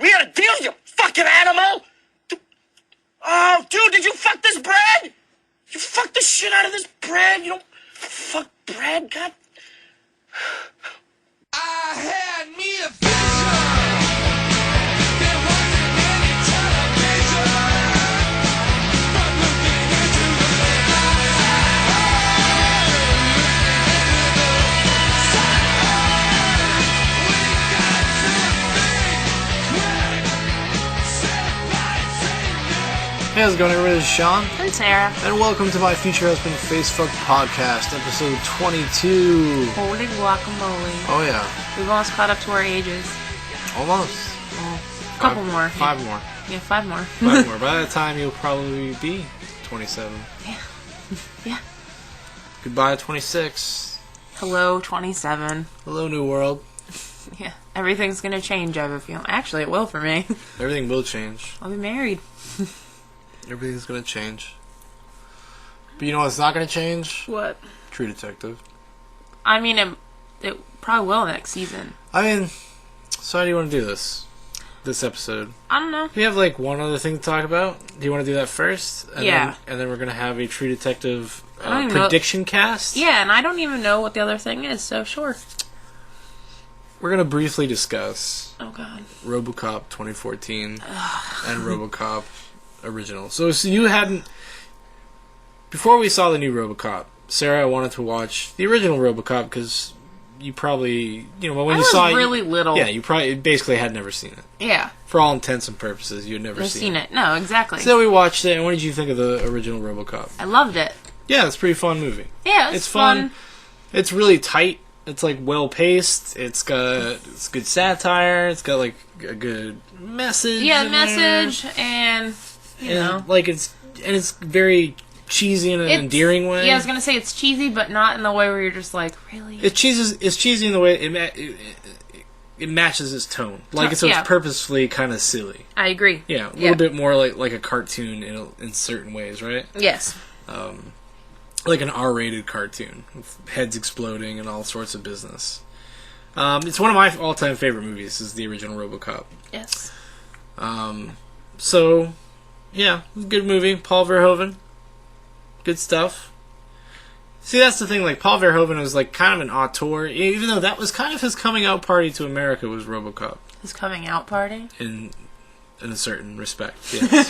We had a deal, you fucking animal! Oh, dude, did you fuck this bread? You fucked the shit out of this bread. You don't fuck bread, God. I had me a vision. There wasn't any television. From looking into the Hey, how's it going, everybody? This is Shaun. And Sarah. And welcome to my Future Husband Facefuck Podcast, episode 22. Holy guacamole. Oh, yeah. We've almost caught up to our ages. Almost. Oh, a couple more. 5 more. Yeah, 5 more. 5 more. By that time, you'll probably be 27. Yeah. Yeah. Goodbye, 26. Hello, 27. Hello, New World. Yeah. Everything's gonna change, I have a feeling. Actually, it will for me. Everything will change. I'll be married. Everything's gonna change. But you know what's not gonna change? What? True Detective. I mean, it probably will next season. I mean, so how do you want to do this episode? I don't know. We have like one other thing to talk about. Do you want to do that first? Yeah. And then we're gonna have a True Detective I don't prediction cast. Yeah, and I don't even know what the other thing is, so sure. We're gonna briefly discuss Oh, God. Robocop 2014 and Robocop original. So you hadn't... Before we saw the new Robocop, Sarah wanted to watch the original Robocop because you probably... You know, when I you was saw it... really little. Yeah, you probably basically had never seen it. Yeah. For all intents and purposes, you had never seen it. No, exactly. So we watched it, and what did you think of the original Robocop? I loved it. Yeah, it's a pretty fun movie. Yeah, it's fun. It's really tight. It's like well paced. It's good satire. It's got like a good message. Yeah, message and you know, like it's very cheesy in an endearing way. Yeah, I was gonna say it's cheesy, but not in the way where you're just like, really. It's cheesy in the way it matches its tone. Like it's purposefully kind of silly. I agree. Yeah, a little bit more like a cartoon in certain ways, right? Yes. Like an R-rated cartoon with heads exploding and all sorts of business. It's one of my all-time favorite movies. Is the original Robocop. Yes. So, yeah, good movie. Paul Verhoeven, good stuff. See, that's the thing. Like Paul Verhoeven was like kind of an auteur, even though that was kind of his coming out party to America. Was Robocop his coming out party? In a certain respect, yes.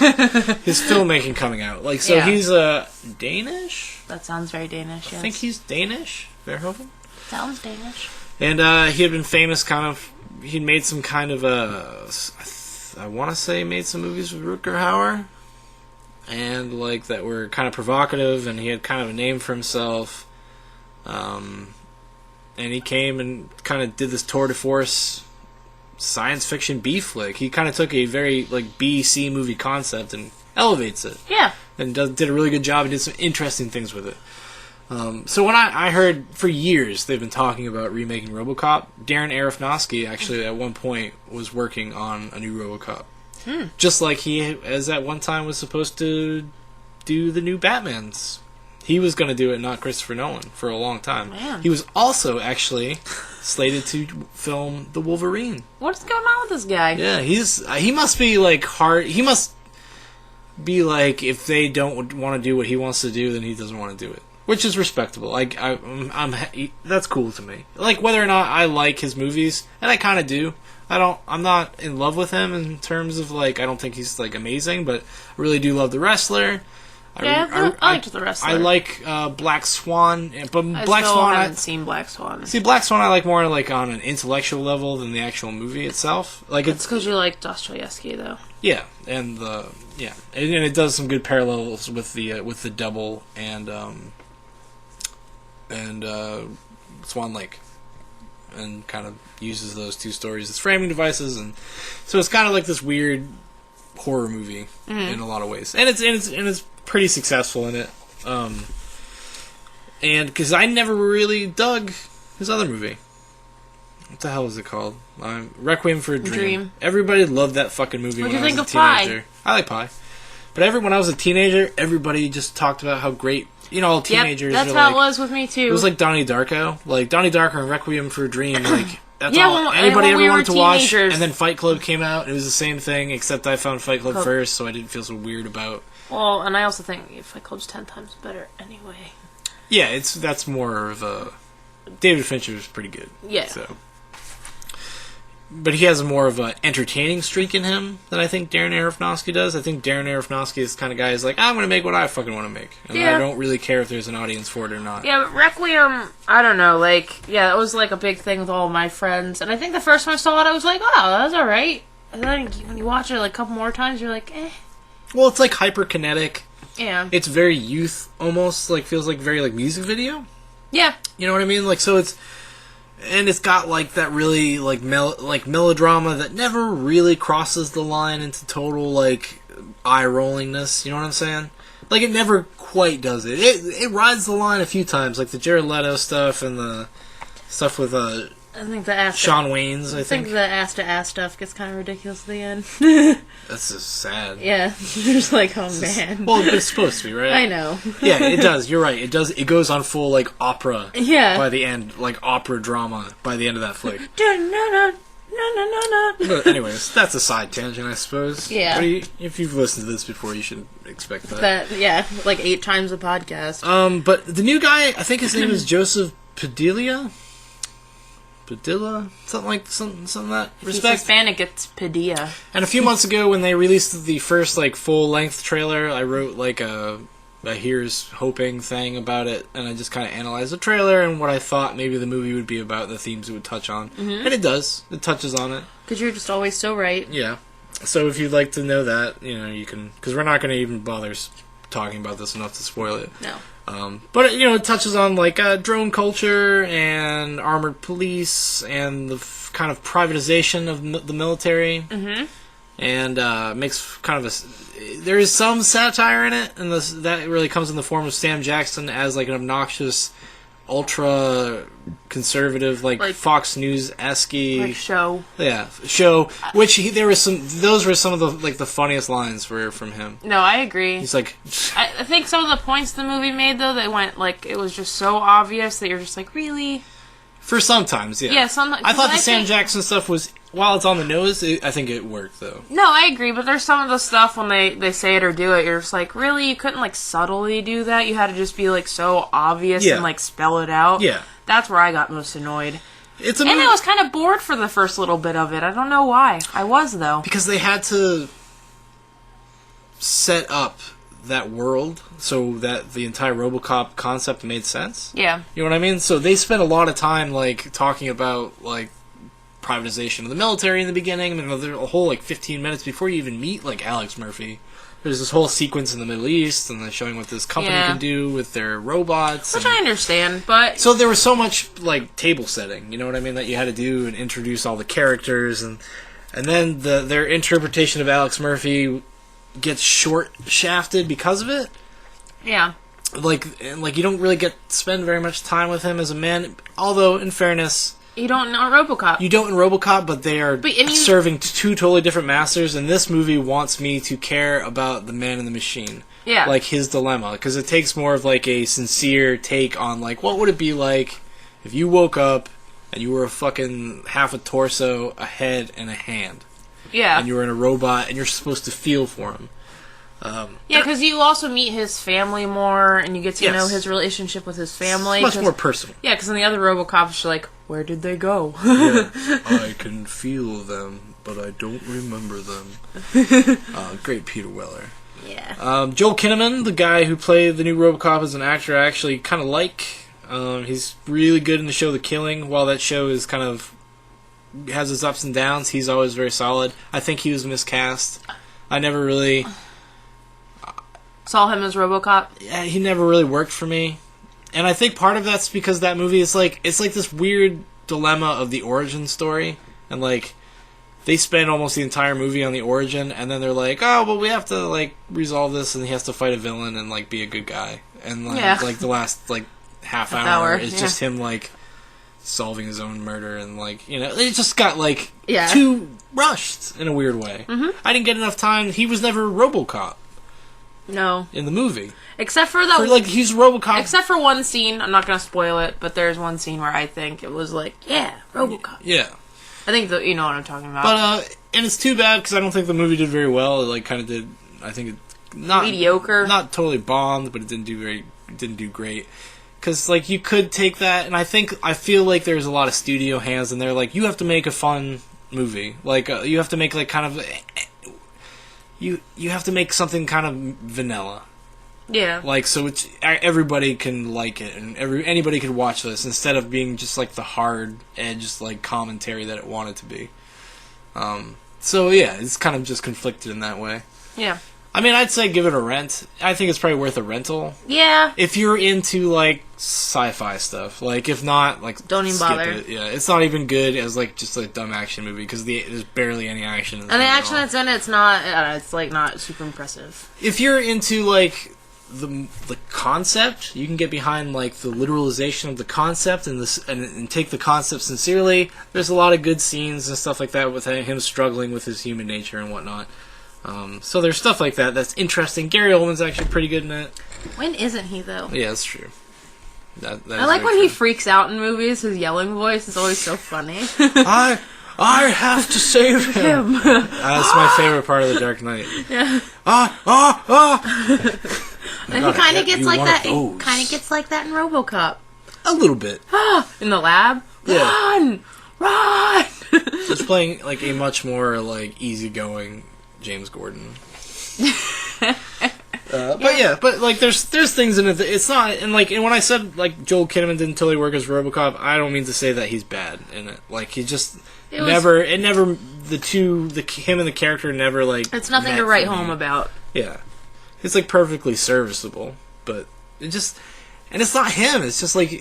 His filmmaking coming out. Like, so he's Danish? That sounds very Danish, yes. I think he's Danish, Verhoeven? Sounds Danish. And he had been famous he'd made some kind of I want to say made some movies with Rutger Hauer. And, like, that were kind of provocative, and he had kind of a name for himself. And he came and kind of did this tour de force science fiction B flick. He kind of took a very like B C movie concept and elevates it. Yeah, and did a really good job and did some interesting things with it. So when I heard for years they've been talking about remaking RoboCop, Darren Aronofsky actually at one point was working on a new RoboCop, just like he as at one time was supposed to do the new Batmans. He was going to do it, not Christopher Nolan, for a long time. Man. He was also actually slated to film The Wolverine. What's going on with this guy? Yeah, he must be like hard. He must be like, if they don't want to do what he wants to do, then he doesn't want to do it, which is respectable. Like that's cool to me. Like whether or not I like his movies, and I kind of do. I'm not in love with him in terms of like I don't think he's like amazing, but I really do love The Wrestler. I liked The Wrestler. I like Black Swan, but I haven't seen Black Swan. See, Black Swan I like more like on an intellectual level than the actual movie itself. Like it's because you like Dostoevsky, though. Yeah, and it does some good parallels with the Double and Swan Lake, and kind of uses those two stories as framing devices, and so it's kind of like this weird horror movie in a lot of ways, and it's pretty successful in it. And because I never really dug his other movie. What the hell is it called? Requiem for a Dream. Everybody loved that fucking movie when I was a teenager. I like Pi. But when I was a teenager, everybody just talked about how great, all teenagers that's how it was with me too. It was like Donnie Darko. Like Donnie Darko and Requiem for a Dream, like That's Yeah, all when anybody ever we were wanted to watch. teenagers. And then Fight Club came out, and it was the same thing, except I found Fight Club Club. first, so I didn't feel so weird about... Well, and I also think Fight Club's 10 times better anyway. Yeah, that's more of a... David Fincher is pretty good. Yeah. So. But he has more of an entertaining streak in him than I think Darren Aronofsky does. I think Darren Aronofsky is the kind of guy who's like, I'm going to make what I fucking want to make. And Yeah. I don't really care if there's an audience for it or not. Yeah, but Requiem, I don't know, like, yeah, it was like a big thing with all of my friends. And I think the first time I saw it, I was like, oh, that's alright. And then when you watch it like a couple more times, you're like, eh. Well, it's like hyperkinetic. Yeah. It's very youth, almost, like, feels like very, like, music video. Yeah. You know what I mean? Like, so it's... And it's got, like, that really, like, melodrama that never really crosses the line into total, like, eye-rollingness. You know what I'm saying? Like, it never quite does it. It rides the line a few times, like the Jared Leto stuff and the stuff with, I think the ass Shaun Waynes, I think. the ass-to-ass stuff gets kind of ridiculous at the end. That's just sad. Yeah. You're just like, oh, man. Well, it's supposed to be, right? I know. Yeah, it does. You're right. It does. It goes on full, like, opera Yeah. by the end. Like, opera drama by the end of that flick. No. But anyways, that's a side tangent, I suppose. Yeah. But if you've listened to this before, you should expect that. That, yeah, like 8 times a podcast. But the new guy, I think his name is Joseph Padilla? Something that If he's respect. Hispanic, it's Padilla. And a few months ago, when they released the first, like, full-length trailer, I wrote, like, a here's hoping thing about it, and I just kind of analyzed the trailer and what I thought maybe the movie would be about, the themes it would touch on. Mm-hmm. And it does. It touches on it. Because you're just always so right. Yeah. So if you'd like to know that, you know, you can... Because we're not going to even bother talking about this enough to spoil it. No. But, you know, it touches on, like, drone culture and armored police and the kind of privatization of the military. Mm-hmm. And makes kind of a... There is some satire in it, and that really comes in the form of Sam Jackson as, like, an obnoxious, ultra-conservative, like Fox News-esque... Like show. Yeah, show. Which, those were some of the, like, the funniest lines from him. No, I agree. He's like... I think some of the points the movie made, though, they went, like, it was just so obvious that you're just like, really? For sometimes, yeah. Yeah, sometimes. I thought the Sam Jackson stuff was, while it's on the nose, I think it worked, though. No, I agree, but there's some of the stuff when they say it or do it, you're just like, really? You couldn't, like, subtly do that? You had to just be, like, so obvious and, like, spell it out? Yeah. That's where I got most annoyed. And I was kind of bored for the first little bit of it. I don't know why. I was, though. Because they had to set up that world so that the entire Robocop concept made sense. Yeah. You know what I mean? So they spent a lot of time, like, talking about, like, privatization of the military in the beginning. I mean, there's a whole, like, 15 minutes before you even meet, like, Alex Murphy. There's this whole sequence in the Middle East, and they're showing what this company can do with their robots. Which I understand, but... So there was so much, like, table setting, you know what I mean, that you had to do and introduce all the characters, and then their interpretation of Alex Murphy gets short-shafted because of it. Yeah. Like you don't really get to spend very much time with him as a man, although, in fairness... You don't know Robocop. You don't in Robocop, but they are serving two totally different masters, and this movie wants me to care about the man in the machine. Yeah. Like, his dilemma, because it takes more of, like, a sincere take on, like, what would it be like if you woke up and you were a fucking half a torso, a head, and a hand. Yeah. And you were in a robot, and you're supposed to feel for him. Yeah, because you also meet his family more, and you get to know his relationship with his family. It's much more personal. Yeah, because in the other Robocops, you're like, where did they go? Yeah. I can feel them, but I don't remember them. Great Peter Weller. Yeah. Joel Kinnaman, the guy who played the new Robocop as an actor, I actually kind of like. He's really good in the show The Killing. While that show is kind of has its ups and downs, he's always very solid. I think he was miscast. I never really... Saw him as Robocop? Yeah, he never really worked for me. And I think part of that's because that movie is like... It's like this weird dilemma of the origin story. And, like, they spend almost the entire movie on the origin, and then they're like, oh, well, we have to, like, resolve this, and he has to fight a villain and, like, be a good guy. And, like, the last, like, half hour is just him, like, solving his own murder, and, like, you know, it just got, like, too rushed in a weird way. Mm-hmm. I didn't get enough time. He was never Robocop. No. in the movie. Except for that. Like, he's Robocop. Except for one scene. I'm not going to spoil it, but there's one scene where I think it was like, yeah, Robocop. Yeah. I think you know what I'm talking about. But, and it's too bad because I don't think the movie did very well. It, like, kind of did, I think, not mediocre. Not totally bombed, but it didn't do great. Because, like, you could take that, and I feel like there's a lot of studio hands in there. Like, you have to make a fun movie. Like, you have to make, like, kind of... You have to make something kind of vanilla. Yeah. Like, so everybody can like it, and anybody could watch this, instead of being just, like, the hard-edged, like, commentary that it wanted to be. So, yeah, it's kind of just conflicted in that way. Yeah. I mean, I'd say give it a rent. I think it's probably worth a rental. Yeah. If you're into, like, sci-fi stuff. Like, if not, like, don't even skip bother. it. Yeah, it's not even good as, like, just a dumb action movie, because there's barely any action in this And the movie at action all. that's in it's not, it's, like, not super impressive. If you're into, like, the concept, you can get behind, like, the literalization of the concept and take the concept sincerely. There's a lot of good scenes and stuff like that with him struggling with his human nature and whatnot. So there's stuff like that that's interesting. Gary Oldman's actually pretty good in it. When isn't he, though? Yeah, that's true. That I like when he freaks out in movies. His yelling voice is always so funny. I have to save him. That's my favorite part of The Dark Knight. Yeah. And he kind of gets like that. He kind of gets like that in Robocop. A little bit. In the lab. Yeah. Run! Just playing, like, a much more, like, easygoing James Gordon. But like there's things in it that it's not, and when I said, like, Joel Kinnaman didn't totally work as RoboCop, I don't mean to say that he's bad in it. Like, he just him and the character never, like, it's nothing to write home about. Yeah, it's, like, perfectly serviceable, but it just, and it's not him. It's just like,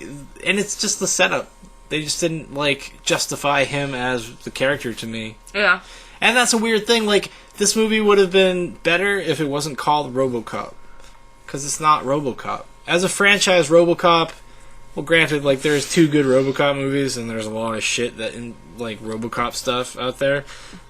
and it's just the setup. They just didn't, like, justify him as the character to me. Yeah. And that's a weird thing, like, this movie would have been better if it wasn't called Robocop. Because it's not Robocop. As a franchise, Robocop, well, granted, like, there's 2 good Robocop movies, and there's a lot of shit that in, like, Robocop stuff out there.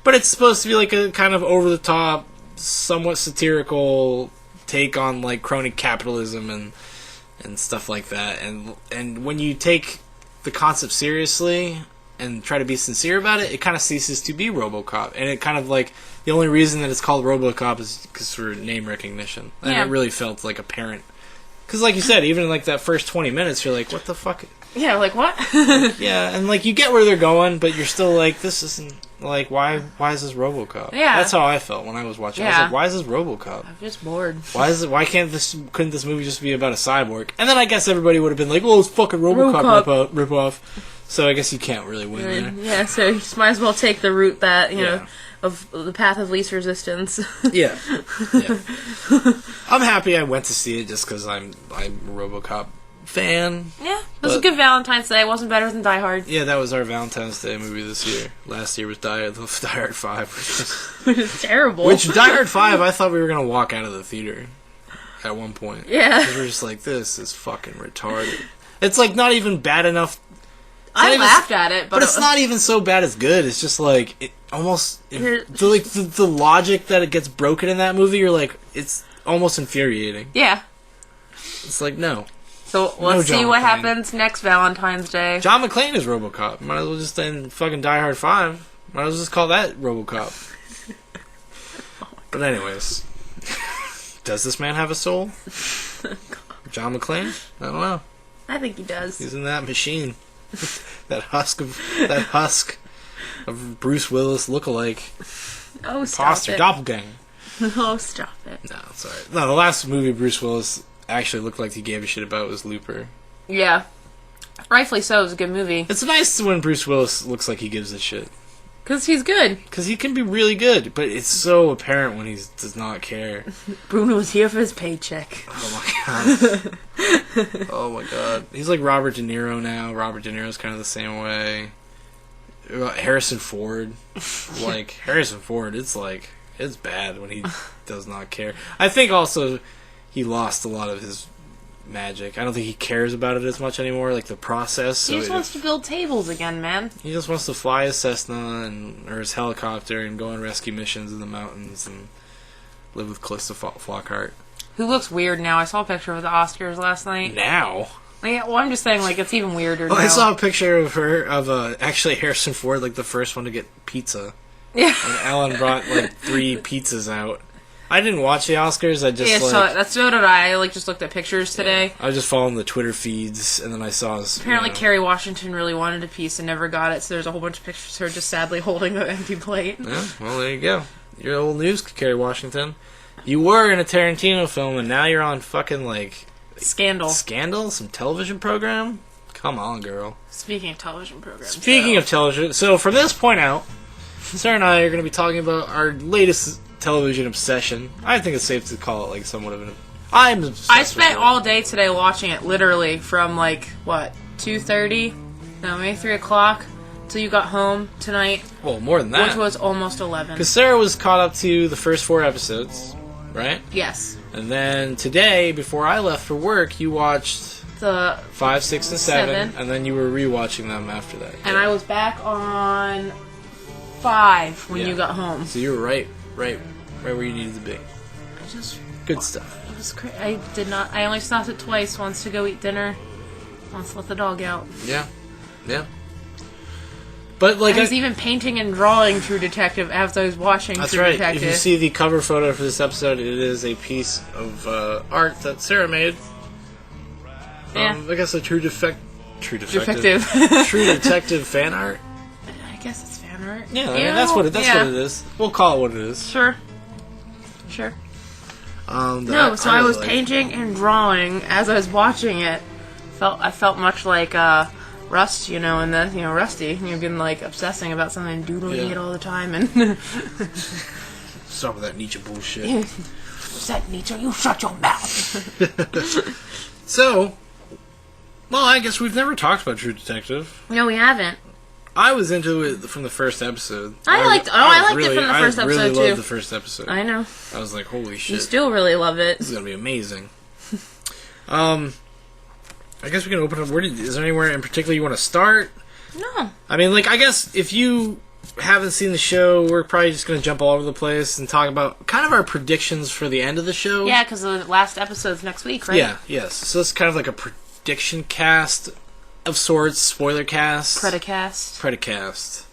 But it's supposed to be, like, a kind of over-the-top, somewhat satirical take on, like, crony capitalism and stuff like that. And when you take the concept seriously and try to be sincere about it, it kind of ceases to be RoboCop. And it kind of, like, the only reason that it's called RoboCop is because for name recognition. And it really felt, like, apparent. Because, like you said, even in, like, that first 20 minutes, you're like, what the fuck? Yeah, like, what? Yeah, and, like, you get where they're going, but you're still like, this isn't, like, why is this RoboCop? Yeah. That's how I felt when I was watching. I was like, why is this RoboCop? I'm just bored. Why couldn't this movie just be about a cyborg? And then I guess everybody would have been like, well, it's fucking RoboCop rip-off. So I guess you can't really win there. Yeah, so you just might as well take the route that, you know, of the path of least resistance. Yeah. I'm happy I went to see it just because I'm a RoboCop fan. Yeah, it was a good Valentine's Day. It wasn't better than Die Hard. Yeah, that was our Valentine's Day movie this year. Last year was Die Hard 5. Which is terrible. Which, Die Hard 5, I thought we were going to walk out of the theater at one point. Yeah. Because we're just like, this is fucking retarded. It's, like, not even bad enough. I laughed at it, but it's not even so bad as good. It's just like it almost the logic that it gets broken in that movie. You're like, it's almost infuriating. Yeah. It's like, no. So let's see what happens next Valentine's Day. John McClane is RoboCop. Might as well just end fucking Die Hard 5. Might as well just call that RoboCop. But anyways, does this man have a soul? John McClane? I don't know. I think he does. He's in that machine. that husk of Bruce Willis lookalike. Oh, stop Imposter, it. doppelganger. Oh, stop it. No, it's alright. No, the last movie Bruce Willis actually looked like he gave a shit about was Looper. Yeah. Rightfully so. It was a good movie. It's nice when Bruce Willis looks like he gives a shit. Because he's good. Because he can be really good, but it's so apparent when he does not care. Bruno's here for his paycheck. Oh my god. Oh my god. He's like Robert De Niro now. Robert De Niro's kind of the same way. Harrison Ford. Like, Harrison Ford, it's bad when he does not care. I think also he lost a lot of his magic. I don't think he cares about it as much anymore, like the process. So he just wants to build tables again, man. He just wants to fly his Cessna or his helicopter and go on rescue missions in the mountains and live with Calista Flockhart. Who looks weird now? I saw a picture of the Oscars last night. Now? Yeah, well, I'm just saying, like, it's even weirder now. I saw a picture of her, actually Harrison Ford, like, the first one to get pizza. Yeah. And Alan brought, like, 3 pizzas out. I didn't watch the Oscars, I just, so did I. I, just looked at pictures today. I was just following the Twitter feeds, and then I saw... Apparently Kerry Washington really wanted a piece and never got it, so there's a whole bunch of pictures of her just sadly holding an empty plate. Yeah, well, there you go. You're old news, Kerry Washington. You were in a Tarantino film, and now you're on fucking, like... Scandal? Some television program? Come on, girl. Speaking of television programs. Speaking of television, so from this point out, Sarah and I are going to be talking about our latest television obsession. I think it's safe to call it, like, somewhat of an... I'm obsessed I spent with it. all day today watching it, literally, from, 2:30? No, maybe 3 o'clock, till you got home tonight. Well, more than that. Which was almost 11. Because Sarah was caught up to the first 4 episodes, right? Yes. And then today, before I left for work, you watched The 5, 6, and 7, and then you were rewatching them after that. And I was back on 5 when you got home. So you were right where you needed to be. Good stuff. It was I did not. I only stopped it twice. Once to go eat dinner. Once to let the dog out. Yeah. But like I was even painting and drawing True Detective as I was watching that's True right. Detective. If you see the cover photo for this episode, it is a piece of art that Sarah made. Yeah. I guess a True Detective True Detective fan art. I guess it's fan art. Yeah, I mean, that's what it is. We'll call it what it is. Sure. I was painting and drawing as I was watching it. I felt much like Rust, in Rusty. You've been obsessing about something and doodling it all the time, and stop with that Nietzsche bullshit. Said Nietzsche, you shut your mouth. So, well, I guess we've never talked about True Detective. No, we haven't. I was into it from the first episode. I liked it from the first episode, too. I really loved the first episode. I know. I was like, holy shit. You still really love it. This is going to be amazing. I guess we can open up. Is there anywhere in particular you want to start? No. I mean, I guess if you haven't seen the show, we're probably just going to jump all over the place and talk about kind of our predictions for the end of the show. Yeah, because the last episode's next week, right? Yeah, yes. So it's kind of like a prediction cast of sorts, spoiler cast. Predicast.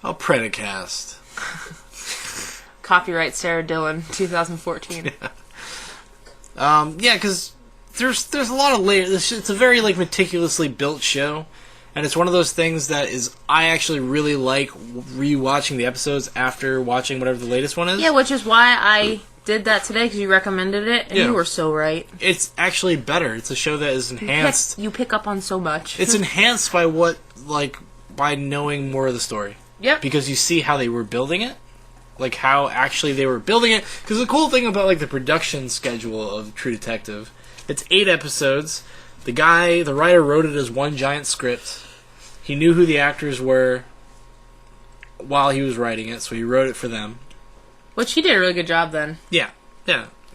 Oh, Predicast. Copyright Sarah Dillon, 2014. Yeah, because there's a lot of layers. It's a very meticulously built show, and it's one of those things that I actually really like rewatching the episodes after watching whatever the latest one is. Yeah, which is why I did that today, because you recommended it, and you were so right. It's actually better. It's a show that is enhanced. You pick up on so much. It's enhanced by by knowing more of the story. Yep. Because you see how they were building it. How actually they were building it. Because the cool thing about the production schedule of True Detective, it's 8 episodes. The writer wrote it as one giant script. He knew who the actors were while he was writing it, so he wrote it for them. Which he did a really good job then. Yeah.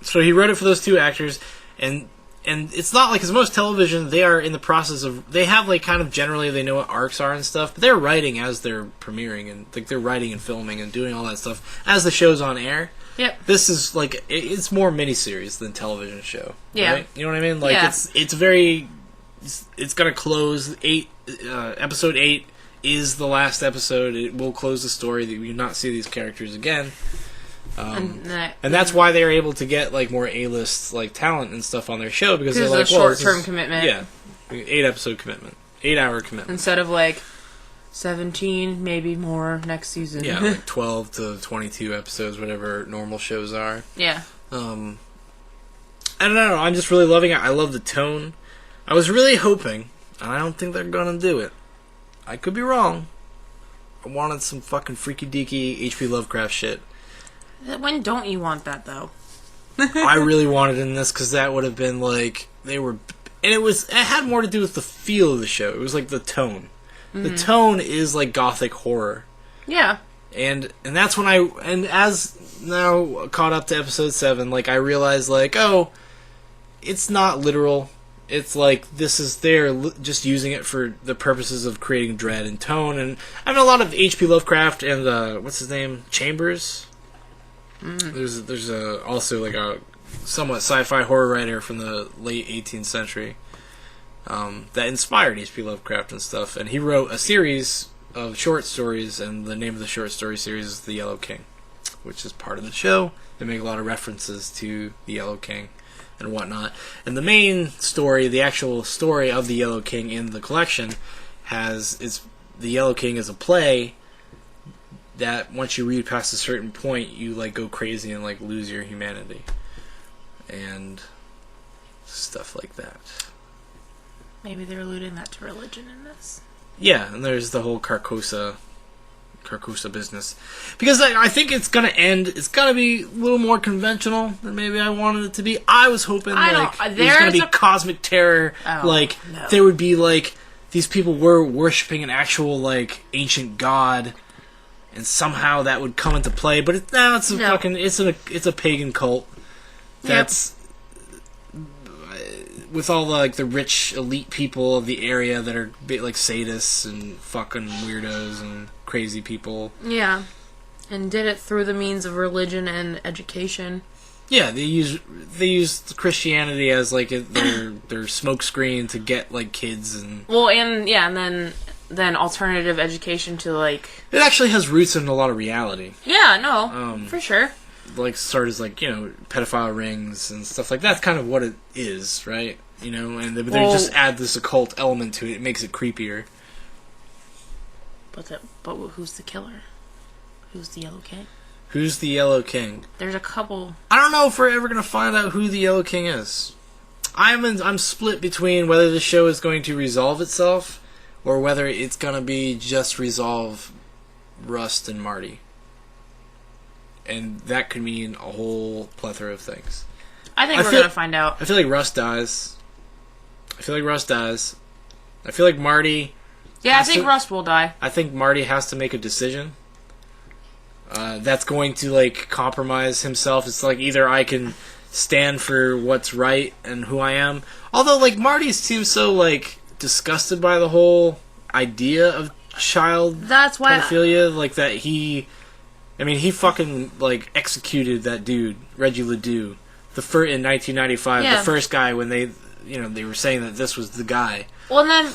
So he wrote it for those 2 actors, and it's not because most television, they are in the process of, they have kind of generally they know what arcs are and stuff, but they're writing as they're premiering, and they're writing and filming and doing all that stuff as the show's on air. Yep. This is it's more miniseries than television show. Yeah. Right? You know what I mean? It's gonna close episode 8 is the last episode. It will close the story. That we will not see these characters again. And that's why they're able to get more A-list talent and stuff on their show, because they're a short-term commitment. Yeah, 8-episode commitment, 8-hour commitment instead of 17, maybe more next season. Yeah, 12 to 22 episodes, whatever normal shows are. Yeah. I don't know. I'm just really loving it. I love the tone. I was really hoping, and I don't think they're gonna do it. I could be wrong. I wanted some fucking freaky deaky H.P. Lovecraft shit. When don't you want that, though? I really wanted it in this, because that would have been they were, and it had more to do with the feel of the show. It was the tone. Mm-hmm. The tone is gothic horror. Yeah. And that's when as now caught up to episode 7, I realized oh, it's not literal. It's they're just using it for the purposes of creating dread and tone. And I mean, a lot of H.P. Lovecraft and what's his name, Chambers. There's also a somewhat sci-fi horror writer from the late 18th century that inspired H.P. Lovecraft and stuff. And he wrote a series of short stories, and the name of the short story series is The Yellow King, which is part of the show. They make a lot of references to the Yellow King and whatnot. And the main story, the actual story of the Yellow King in the collection, is the Yellow King is a play that once you read past a certain point, you like go crazy and like lose your humanity and stuff like that. Maybe they're alluding that to religion in this. Yeah, and there's the whole Carcosa business. Because I think it's going to end, it's going to be a little more conventional than maybe I wanted it to be. I was hoping there's going to be cosmic terror. No. There would be these people were worshipping an actual ancient god, and somehow that would come into play. But it's a pagan cult. That's with all the rich elite people of the area that are sadists and fucking weirdos and crazy people. Yeah, and did it through the means of religion and education. Yeah, they use Christianity as their smokescreen to get kids and and then alternative education to It actually has roots in a lot of reality. Yeah, no, for sure. Start as pedophile rings and stuff like that. That's kind of what it is, right? And they just add this occult element to it. It makes it creepier. But who's the killer? Who's the Yellow King? Who's the Yellow King? There's a couple. I don't know if we're ever gonna find out who the Yellow King is. I'm split between whether the show is going to resolve itself or whether it's gonna be just resolve Rust and Marty. And that could mean a whole plethora of things. I think we're going to find out. I feel like Russ dies. I feel like Marty... Yeah, I think Russ will die. I think Marty has to make a decision. That's going to, compromise himself. It's either I can stand for what's right and who I am. Although, Marty seems so, disgusted by the whole idea of child pedophilia. That he... I mean, he fucking, executed that dude, Reggie Ledoux, in 1995, the first guy when they were saying that this was the guy. Well, and then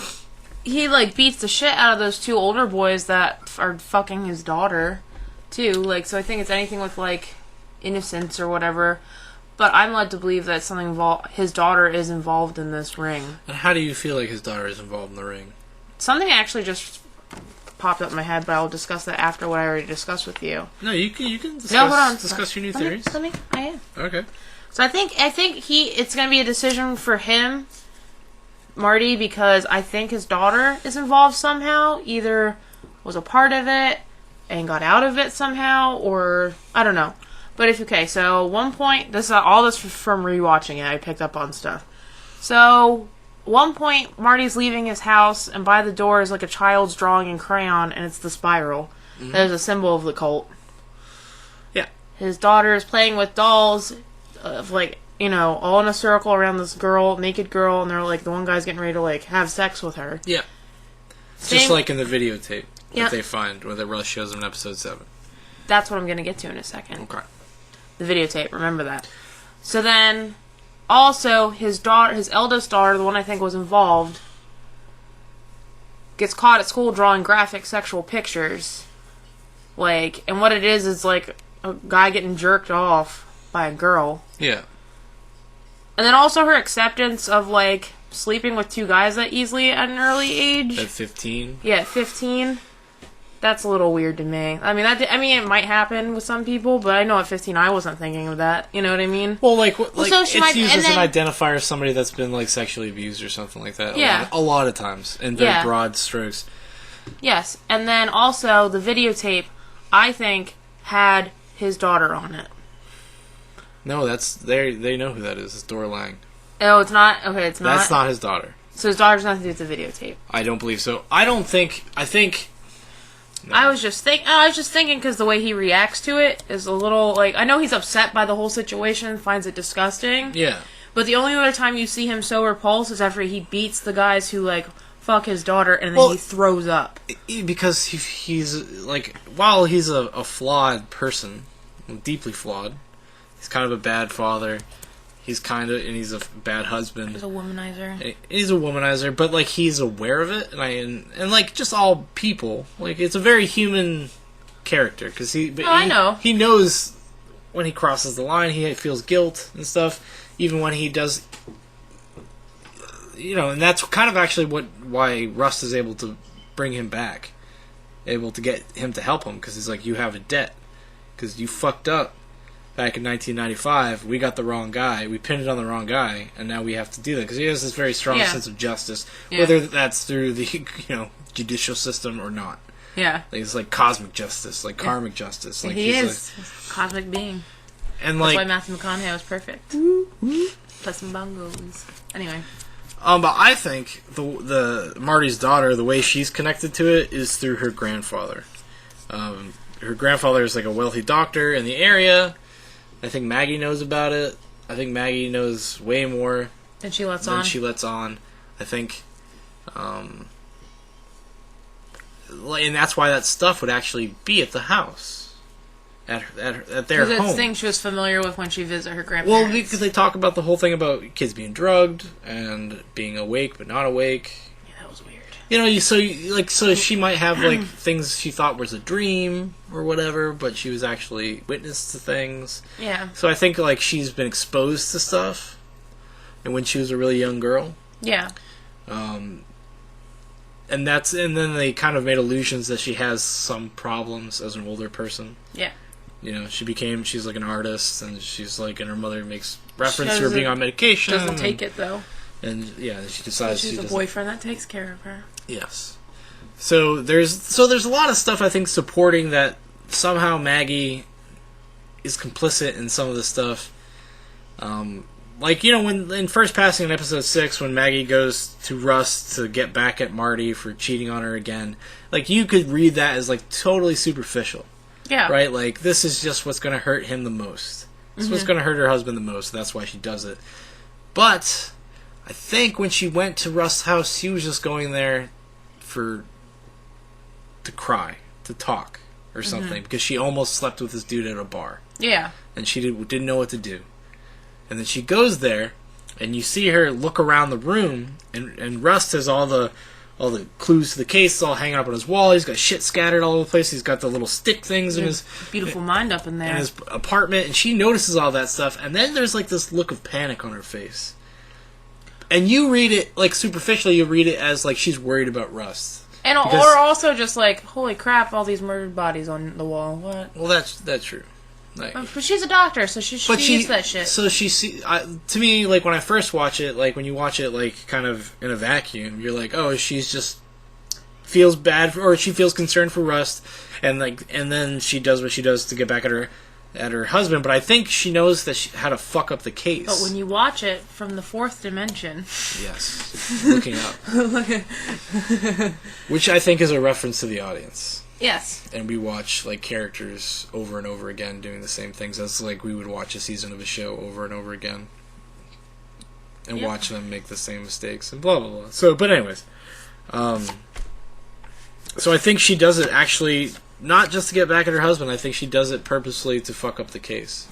he, beats the shit out of those two older boys that are fucking his daughter, too. So I think it's anything with, innocence or whatever. But I'm led to believe that his daughter is involved in this ring. And how do you feel like his daughter is involved in the ring? Something actually just popped up in my head, but I'll discuss that after what I already discussed with you. No, you can discuss your new theories. I am. Okay. So I think it's going to be a decision for him, Marty, because I think his daughter is involved somehow, either was a part of it and got out of it somehow, or I don't know. But so one point, this is all this from rewatching it, I picked up on stuff. So one point, Marty's leaving his house, and by the door is a child's drawing in crayon, and it's the spiral. Mm-hmm. There's a symbol of the cult. Yeah. His daughter is playing with dolls of, all in a circle around this naked girl, and they're, the one guy's getting ready to, have sex with her. Yeah. Just like in the videotape that they find, where the Russ shows them in episode 7. That's what I'm going to get to in a second. Okay. The videotape, remember that. So then... Also, his eldest daughter, the one I think was involved, gets caught at school drawing graphic sexual pictures. And what it is a guy getting jerked off by a girl. Yeah. And then also her acceptance of, sleeping with two guys that easily at an early age. At 15? Yeah, at 15. That's a little weird to me. I mean, it might happen with some people, but I know at 15 I wasn't thinking of that. You know what I mean? Well, it's used as an identifier of somebody that's been, sexually abused or something like that. Yeah. A lot of times, in very broad strokes. Yes, and then also the videotape, I think, had his daughter on it. No, they know who that is. It's Dora Lang. Oh, it's not? Okay, it's not? That's not his daughter. So his daughter's nothing to do with the videotape? I don't believe so. I think... No. I was just thinking because the way he reacts to it is a little, I know he's upset by the whole situation, finds it disgusting. Yeah. But the only other time you see him so repulsed is after he beats the guys who, fuck his daughter, and then he throws up. Because he's, while he's a flawed person, deeply flawed, He's kind of a bad father. He's a bad husband. He's a womanizer. He's a womanizer, but like he's aware of it, and like just all people, like it's a very human character because I know he knows when he crosses the line, he feels guilt and stuff, even when he does, and that's kind of actually why Rust is able to bring him back, able to get him to help him because he's like, you have a debt because you fucked up. Back in 1995, we got the wrong guy. We pinned it on the wrong guy, and now we have to do that because he has this very strong sense of justice, whether that's through the judicial system or not. Yeah, like, it's like cosmic justice, like karmic justice. Like he is a cosmic being, and that's why Matthew McConaughey was perfect. Plus some bongos. Anyway, but I think the Marty's daughter, the way she's connected to it is through her grandfather. Her grandfather is like a wealthy doctor in the area. I think Maggie knows about it. I think Maggie knows way more than she lets on. I think, and that's why that stuff would actually be at the house, at their home. Because it's thing she was familiar with when she visited her grandparents. Well, because they talk about the whole thing about kids being drugged and being awake but not awake. Yeah, that was weird. So she might have like things she thought was a dream or whatever, but she was actually witness to things. Yeah. So I think like she's been exposed to stuff, and when she was a really young girl. Yeah. And then they kind of made allusions that she has some problems as an older person. Yeah. She's like an artist, and she's like, and her mother makes reference to her being on medication. Doesn't take it though. And yeah, she decides she's a boyfriend that takes care of her. Yes. So there's a lot of stuff I think supporting that somehow Maggie is complicit in some of this stuff. Like when in First Passing in episode 6, when Maggie goes to Rust to get back at Marty for cheating on her again, like you could read that as like totally superficial. Yeah. Right? Like this is just what's going to hurt him the most. This is what's going to hurt her husband the most. That's why she does it. But I think when she went to Rust's house, she was just going there to cry, to talk, or something, because she almost slept with this dude at a bar. Yeah. And she didn't know what to do. And then she goes there, and you see her look around the room, and Rust has all the clues to the case all hanging up on his wall. He's got shit scattered all over the place. He's got the little stick things in his beautiful mind up in there. In his apartment, and she notices all that stuff, and then there's like this look of panic on her face. And you read it, like, superficially, you read it as, like, she's worried about Rust. Or also just, like, holy crap, all these murdered bodies on the wall. What? Well, that's true. Like, but she's a doctor, so she sees that shit. So to me, like, when I first watch it, like, when you watch it, like, kind of in a vacuum, you're like, oh, she's just feels bad, or she feels concerned for Rust, and then she does what she does to get back at her husband, but I think she knows how to fuck up the case. But when you watch it from the fourth dimension... Yes. Looking up. Which I think is a reference to the audience. Yes. And we watch, like, characters over and over again doing the same things. That's like we would watch a season of a show over and over again. And watch them make the same mistakes and blah, blah, blah. So, but anyways. So I think she does it actually... Not just to get back at her husband, I think she does it purposely to fuck up the case.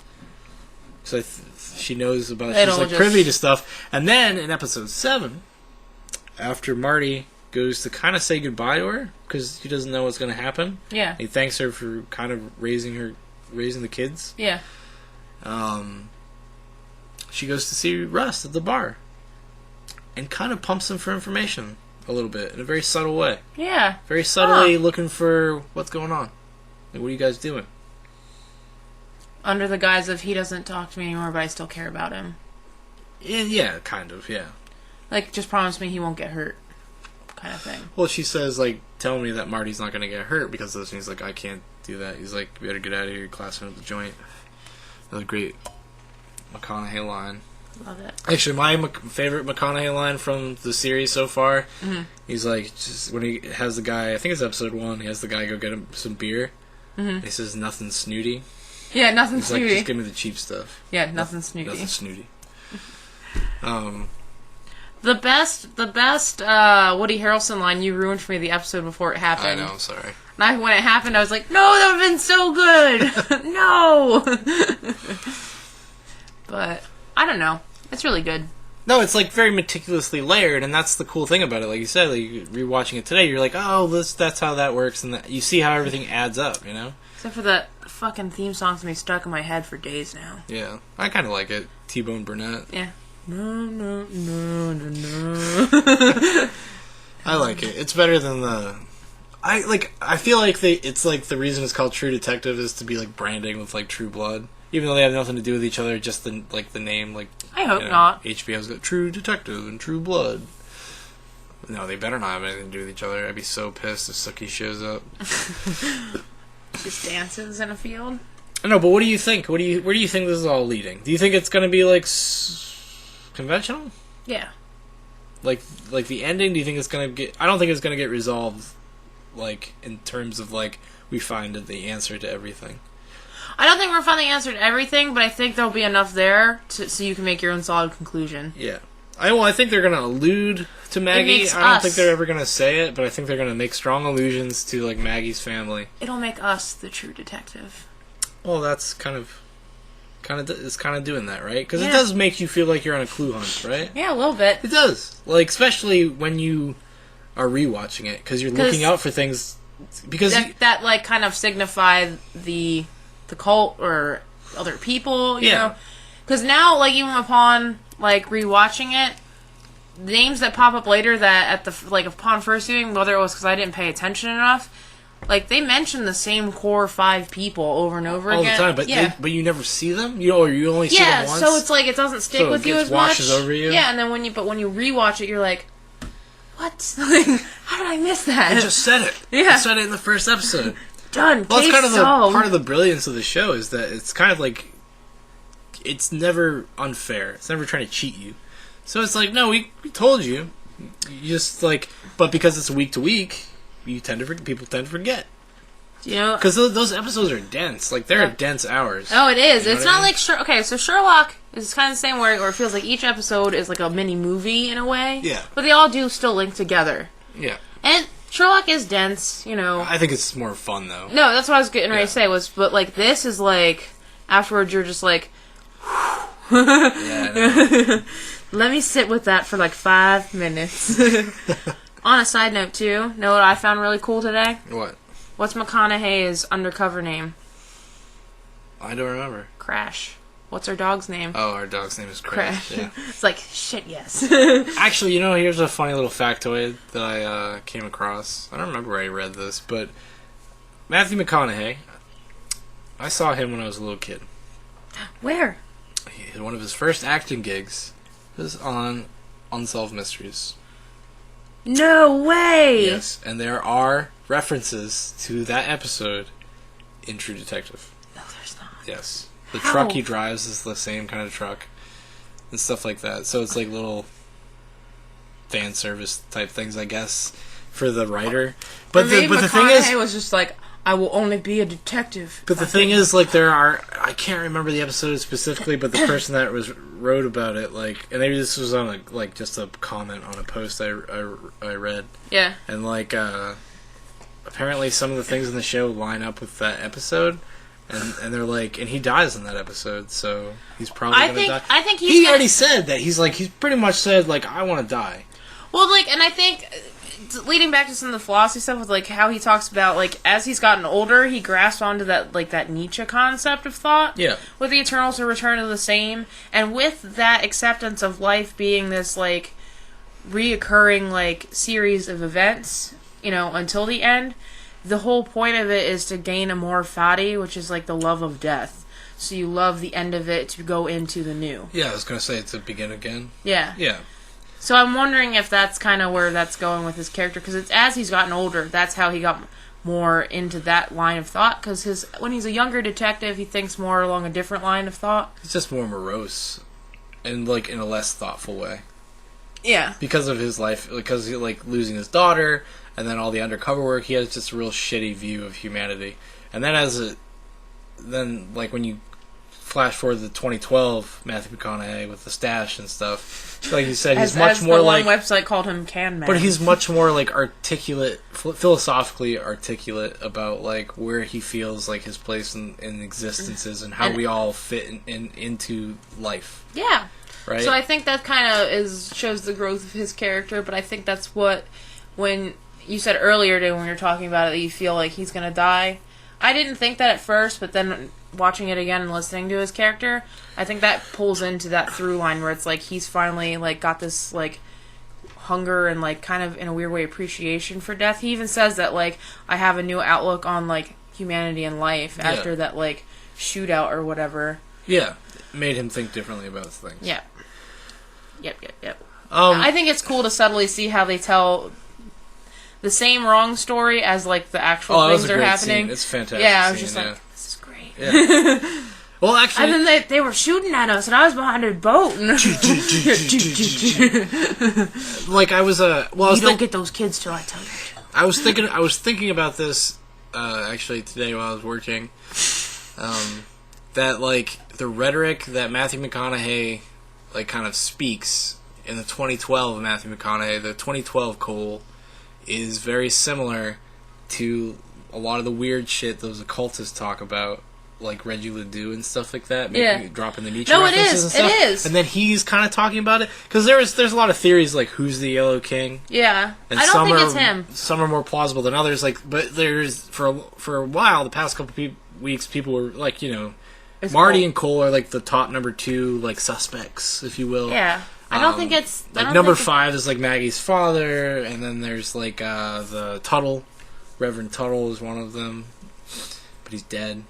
So she knows about it. She's like privy to stuff. And then in episode 7, after Marty goes to kind of say goodbye to her, because he doesn't know what's going to happen. Yeah. He thanks her for kind of raising the kids. Yeah. She goes to see Rust at the bar. And kind of pumps him for information. A little bit, in a very subtle way. Yeah. Very subtly looking for what's going on. Like, what are you guys doing? Under the guise of he doesn't talk to me anymore, but I still care about him. Yeah, kind of, yeah. Like, just promise me he won't get hurt. Kind of thing. Well, she says, like, tell me that Marty's not going to get hurt because of this. And he's like, I can't do that. He's like, you better get out of here, you're classing up the joint. That was a great McConaughey line. Love it. Actually, my favorite McConaughey line from the series so far, he's like, just when he has the guy, I think it's episode 1, he has the guy go get him some beer, and he says, nothing snooty. Yeah, nothing he's snooty. Like, just give me the cheap stuff. Yeah, nothing snooty. Nothing snooty. The best Woody Harrelson line you ruined for me the episode before it happened. I know, I'm sorry. When it happened, I was like, no, that would have been so good! No! But I don't know. It's really good. No, it's like very meticulously layered, and that's the cool thing about it. Like you said, like rewatching it today, you're like, oh, that's how that works, and you see how everything adds up, you know? Except for that fucking theme song's been stuck in my head for days now. Yeah, I kind of like it. T-Bone Burnett. Yeah. No. I like it. It's better than the. I feel like it's like the reason it's called True Detective is to be like branding with like True Blood, even though they have nothing to do with each other. Just the name, like. I hope not. HBO's got True Detective and True Blood. No, they better not have anything to do with each other. I'd be so pissed if Sookie shows up. Just dances in a field. No, but what do you think? Where do you think this is all leading? Do you think it's going to be like conventional? Yeah. Like the ending? Do you think it's going to get? I don't think it's going to get resolved. Like in terms of like we find the answer to everything. I don't think we're finding the answer to everything, but I think there'll be enough there so you can make your own solid conclusion. Yeah. I think they're going to allude to Maggie. I don't think they're ever going to say it, but I think they're going to make strong allusions to like Maggie's family. It'll make us the true detective. Well, that's kind of doing that, right? Because it does make you feel like you're on a clue hunt, right? Yeah, a little bit. It does. Like, especially when you are rewatching it, because you're looking out for things. Because that like kind of signify the cult or other people, you know? Because now, like, even upon like rewatching it, the names that pop up later that at the like upon first viewing, whether it was because I didn't pay attention enough, like they mention the same core 5 people over and over all again the time, but but you never see them. You only see them once. So it's like it doesn't stick with you as much. Washes over you. Yeah, and then when you rewatch it, you're like, what? Like, how did I miss that? I just said it. Yeah, I said it in the first episode. Done. Well, it's kind of solved. part of the brilliance of the show is that it's kind of like it's never unfair. It's never trying to cheat you. So it's like, no, we told you. You just like, but because it's week to week, people tend to forget. You know, because those episodes are dense. Like they're dense hours. Oh, it is. You know It's not like okay. So Sherlock is kind of the same way, or it feels like each episode is like a mini movie in a way. Yeah. But they all do still link together. Yeah. And Sherlock is dense, you know. I think it's more fun though. No, that's what I was getting ready to say but like this is like afterwards you're just like. Yeah. Let me sit with that for like 5 minutes. On a side note too, know what I found really cool today? What? What's McConaughey's undercover name? I don't remember. Crash. What's our dog's name? Oh, our dog's name is Crash. Yeah. It's like, shit, yes. Actually, here's a funny little factoid that I came across. I don't remember where I read this, but Matthew McConaughey, I saw him when I was a little kid. Where? One of his first acting gigs was on Unsolved Mysteries. No way! Yes, and there are references to that episode in True Detective. No, there's not. Yes. The truck he drives is the same kind of truck. And stuff like that. So it's like little fan service type things, I guess, for the writer. But the thing is... was just like, I will only be a detective. But the thing is, like, there are... I can't remember the episode specifically, but the person that wrote about it, like... And maybe this was on, just a comment on a post I read. Yeah. And, like, apparently some of the things in the show line up with that episode. And they're like... And he dies in that episode, so he's probably gonna die. I think he already said that. He's pretty much said, like, I want to die. Well, like, and I think... leading back to some of the philosophy stuff with, like, how he talks about, like, as he's gotten older, he grasped onto that, like, that Nietzsche concept of thought. Yeah. With the Eternals, a return to the same. And with that acceptance of life being this, like, reoccurring, like, series of events, until the end, the whole point of it is to gain amor fati, which is, like, the love of death. So you love the end of it to go into the new. Yeah, I was going to say to begin again. Yeah. Yeah. So I'm wondering if that's kind of where that's going with his character, because it's as he's gotten older, that's how he got more into that line of thought, because when he's a younger detective, he thinks more along a different line of thought. He's just more morose, and, like, in a less thoughtful way. Yeah. Because of his life, because, like, losing his daughter, and then all the undercover work, he has just a real shitty view of humanity. And then when you flash forward to 2012 Matthew McConaughey with the stash and stuff. Like you said, he's as, much as more the like. one website called him Can Man. But he's much more like articulate, philosophically articulate about like where he feels like his place in existence is and how we all fit into life. Yeah. Right. So I think that kind of shows the growth of his character. But I think that's what when you said earlier today when we were talking about it that you feel like he's gonna die. I didn't think that at first, but then watching it again and listening to his character, I think that pulls into that through line where it's like he's finally like got this like hunger and like kind of in a weird way appreciation for death. He even says that like I have a new outlook on like humanity and life after that like shootout or whatever. Yeah, made him think differently about things. Yeah. Yep. I think it's cool to subtly see how they tell the same wrong story as like the actual things that are happening. Scene. It's fantastic. Yeah, I was just like, this is great. Yeah. Well, actually, and then they were shooting at us, and I was behind a boat. And like I was you don't get those kids till I tell you. I was thinking about this actually today while I was working. That like the rhetoric that Matthew McConaughey like kind of speaks in the 2012 Matthew McConaughey, the 2012 Cole, is very similar to a lot of the weird shit those occultists talk about, like Reggie Ledoux and stuff like that. Dropping the Nietzsche references and stuff. It is. And then he's kind of talking about it because there's a lot of theories like who's the Yellow King. Yeah, and I don't think it's him. Some are more plausible than others. Like, but there's for a while, the past couple weeks, people were like, it's Marty and Cole are like the top number 2 like suspects, if you will. Yeah. I don't think it's... Like, number 5 is, like, Maggie's father, and then there's, like, the Tuttle. Reverend Tuttle is one of them. But he's dead.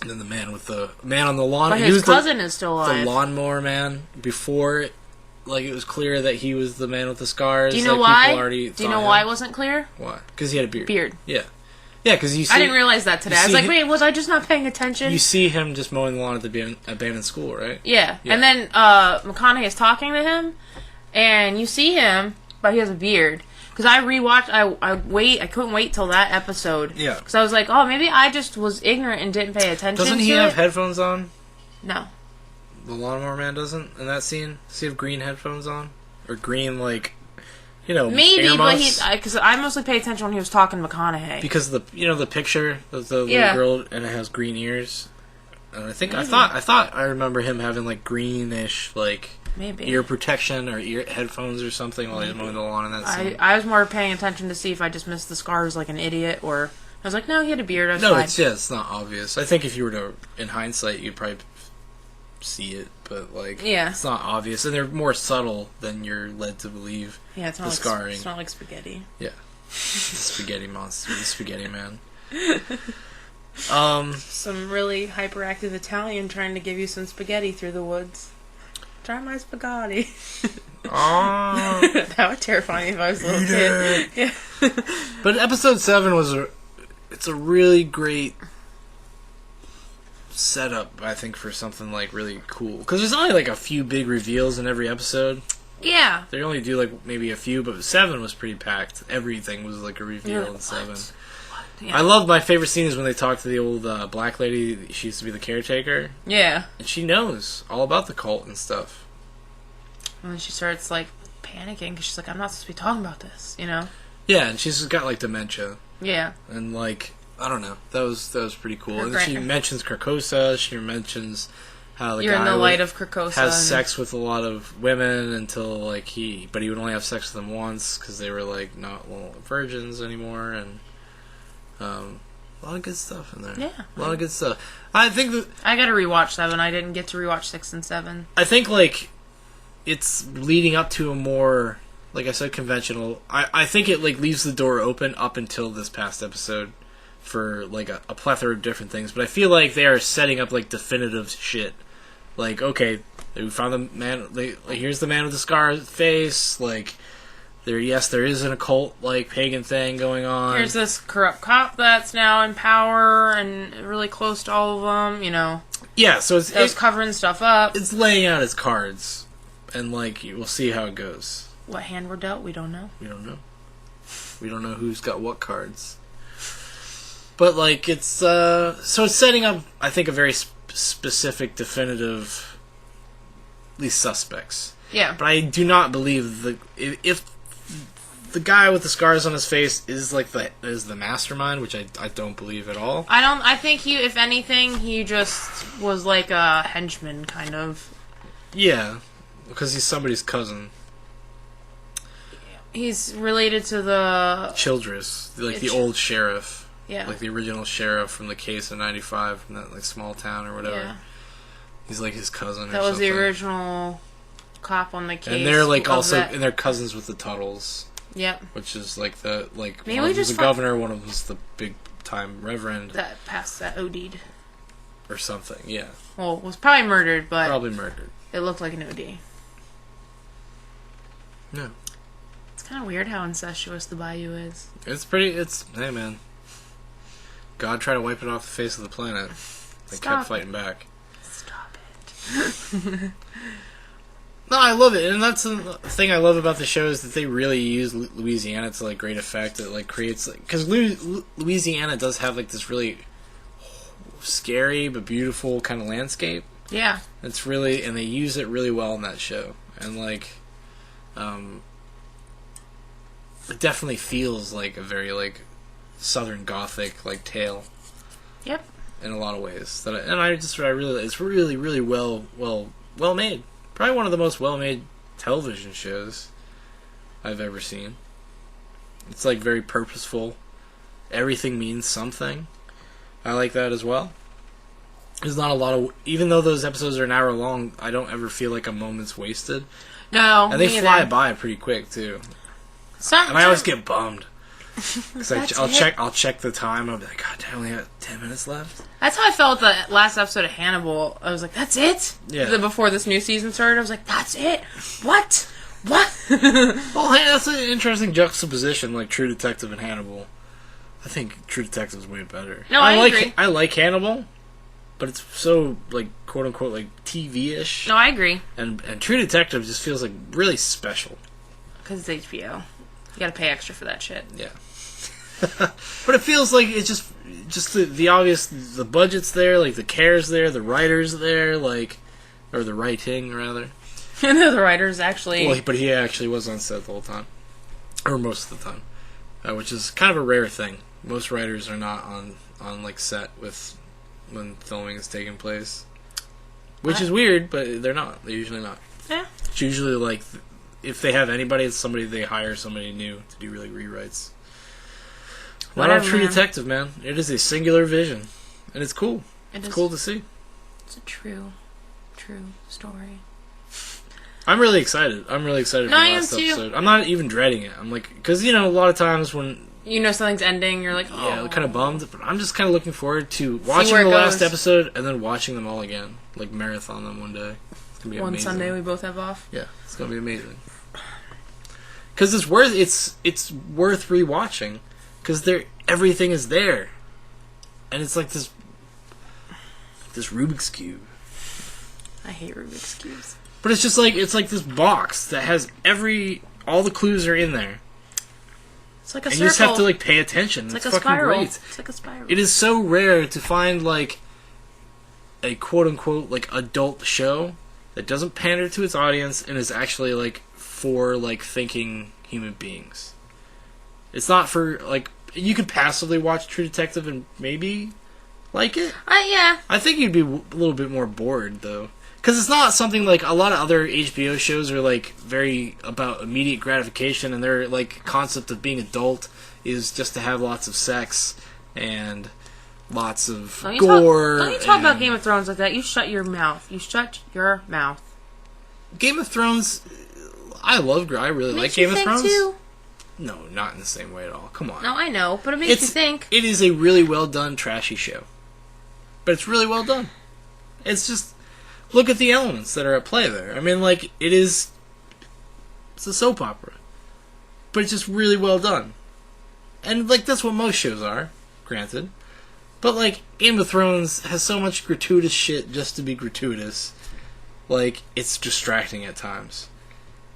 And then the man on the lawn... But his cousin is still alive. The lawnmower man. Before, like, it was clear that he was the man with the scars. Do you know why? Do you know why it wasn't clear? Why? Because he had a beard. Yeah. Yeah, because you see... I didn't realize that today. I was like, wait, was I just not paying attention? You see him just mowing the lawn at the abandoned school, right? Yeah. And then McConaughey is talking to him, and you see him, but he has a beard. Because I rewatched... I couldn't wait till that episode. Yeah. Because I was like, oh, maybe I just was ignorant and didn't pay attention to it. Doesn't he have headphones on? No. The lawnmower man doesn't in that scene? Does he have green headphones on? Or green, like... maybe, earmuffs? but because I mostly paid attention when he was talking to McConaughey. Because the picture of the little girl and it has green ears. And I think I remember him having like greenish like maybe ear protection or ear headphones or something while he was mowing the lawn in that scene. I was more paying attention to see if I just missed the scars like an idiot, or I was like, no, he had a beard. It's not obvious. I think if you were to, in hindsight, you'd probably see it, but like it's not obvious, and they're more subtle than you're led to believe. Yeah, it's not the like scarring. It's not like spaghetti. Yeah, the spaghetti monster, the spaghetti man. Some really hyperactive Italian trying to give you some spaghetti through the woods. Try my spaghetti. That would terrify me if I was a little kid. Yeah. But episode 7 it's a really great setup, I think, for something like really cool. Because there's only like a few big reveals in every episode. Yeah. They only do like maybe a few, but 7 was pretty packed. Everything was like a reveal in 7. Yeah. I love my favorite scene is when they talk to the old black lady. She used to be the caretaker. Yeah. And she knows all about the cult and stuff. And then she starts like panicking because she's like, I'm not supposed to be talking about this, Yeah, and she's got like dementia. Yeah. And like, I don't know. That was pretty cool. And she mentions Carcosa. She mentions how the You're guy in the light of Carcosa has sex with a lot of women until like but he would only have sex with them once because they were like not virgins anymore, and a lot of good stuff in there. Yeah, a lot of good stuff. I think that I gotta rewatch 7. I didn't get to rewatch 6 and 7. I think like it's leading up to a more, like I said, conventional. I think it like leaves the door open up until this past episode for like a plethora of different things. But I feel like they are setting up like definitive shit. Like, okay, we found the man. Here's the man with the scar face. Like, there is an occult like pagan thing going on. Here's this corrupt cop that's now in power and really close to all of them. Yeah, so it's covering stuff up. It's laying out its cards, and like we'll see how it goes. What hand we're dealt, we don't know. We don't know. We don't know who's got what cards. But like it's so it's setting up, I think, a very specific, definitive, at least suspects. Yeah. But I do not believe if the guy with the scars on his face is like is the mastermind, which I don't believe at all. I think if anything, he just was like a henchman, kind of. Yeah, because he's somebody's cousin. He's related to the... Childress, like the old sheriff. Yeah. Like the original sheriff from the case of 95, from that like small town or whatever. Yeah. He's like his cousin or That was something. the original cop on the case. And they're like also, that. and they're cousins with the Tuttles. Yep. Which is like the, like, Maybe one we of them's just the governor, one of them's the big time reverend. That OD'd. Or something, yeah. Well, was probably murdered, but... Probably murdered. It looked like an OD. No. It's kind of weird how incestuous the bayou is. Hey man. God tried to wipe it off the face of the planet. They kept fighting back. Stop it. No, I love it, and that's the thing I love about the show is that they really use Louisiana to like great effect. It like creates because Louisiana does have like this really scary but beautiful kind of landscape. Yeah, it's really, and they use it really well in that show, and like, it definitely feels like a very like Southern Gothic like tale. Yep. In a lot of ways it's really well made. Probably one of the most well-made television shows I've ever seen. It's like very purposeful. Everything means something. I like that as well. There's not a lot of... Even though those episodes are an hour long, I don't ever feel like a moment's wasted. No, and they fly by pretty quick, too. And I always get bummed. Because I'll check the time and I'll be like, God damn, we have 10 minutes left. That's how I felt the last episode of Hannibal. I was like, that's it? Yeah. Before this new season started, I was like, that's it? What? Well, hey, that's an interesting juxtaposition, like True Detective and Hannibal. I think True Detective is way better. No, I agree. I like Hannibal, but it's so, like, quote-unquote, like, TV-ish. No, I agree. And True Detective just feels, like, really special. Because it's HBO. You gotta pay extra for that shit. Yeah. But it feels like it's just the obvious, the budget's there, like, the care's there, the writer's there, like, or the writing, rather. The writer's actually... Well, but he actually was on set the whole time. Or most of the time. Which is kind of a rare thing. Most writers are not on like, set when filming is taking place. Which is weird, but they're not. They're usually not. Yeah. It's usually, like, if they have anybody, it's somebody they hire somebody new to do really rewrites. Not on True Detective, man. It is a singular vision. And it's cool. It's cool to see. It's a true story. I'm really excited. For the last episode. I'm not even dreading it. I'm like, because, a lot of times when... something's ending, you're like, oh. Yeah, kind of bummed. But I'm just kind of looking forward to watching the last episode and then watching them all again. Like, marathon them one day. It's going to be amazing. One Sunday we both have off? Yeah, it's going to be amazing. Because it's worth rewatching. Because everything is there. And it's like this Rubik's Cube. I hate Rubik's Cubes. But it's just like, this box that has all the clues are in there. It's like a circle. And circle. you just have to, like, pay attention. It's like fucking a spiral. Great. It's like a spiral. It is so rare to find, like, a quote-unquote, like, adult show that doesn't pander to its audience and is actually, like, for, like, thinking human beings. It's not for, like... You could passively watch True Detective and maybe like it. Yeah. I think you'd be a little bit more bored, though. Because it's not something like... A lot of other HBO shows are, like, very about immediate gratification, and their, like, concept of being adult is just to have lots of sex and lots of gore. Don't you talk about Game of Thrones like that. You shut your mouth. Game of Thrones... I really like Game of Thrones. Too? No, not in the same way at all. Come on. No, I know, but it makes you think. It is a really well done, trashy show. But it's really well done. It's just... Look at the elements that are at play there. I mean, like, it's a soap opera. But it's just really well done. And, like, that's what most shows are, granted. But, like, Game of Thrones has so much gratuitous shit just to be gratuitous. Like, it's distracting at times.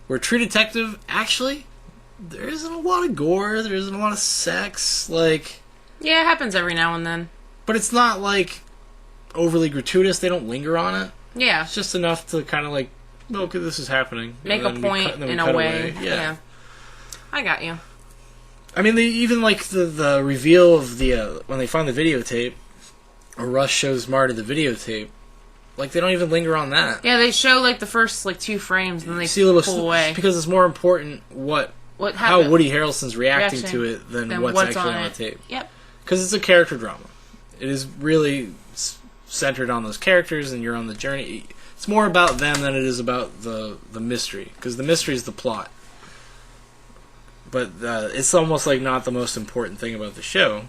Where True Detective, actually... There isn't a lot of gore, there isn't a lot of sex, like... Yeah, it happens every now and then. But it's not like... overly gratuitous. They don't linger on it. Yeah. It's just enough to kind of like, okay, this is happening. Make a point in a way. Yeah. I got you. I mean, they even like the reveal of the when they find the videotape, or Russ shows Marty the videotape. Like, they don't even linger on that. Yeah, they show like the first like 2 frames, and then they see a little pull away because it's more important how Woody Harrelson's reacting to it than what's actually on the tape. Yep. Because it's a character drama. It is really centered on those characters, and you're on the journey. It's more about them than it is about the mystery, because the mystery is the plot. But it's almost like not the most important thing about the show.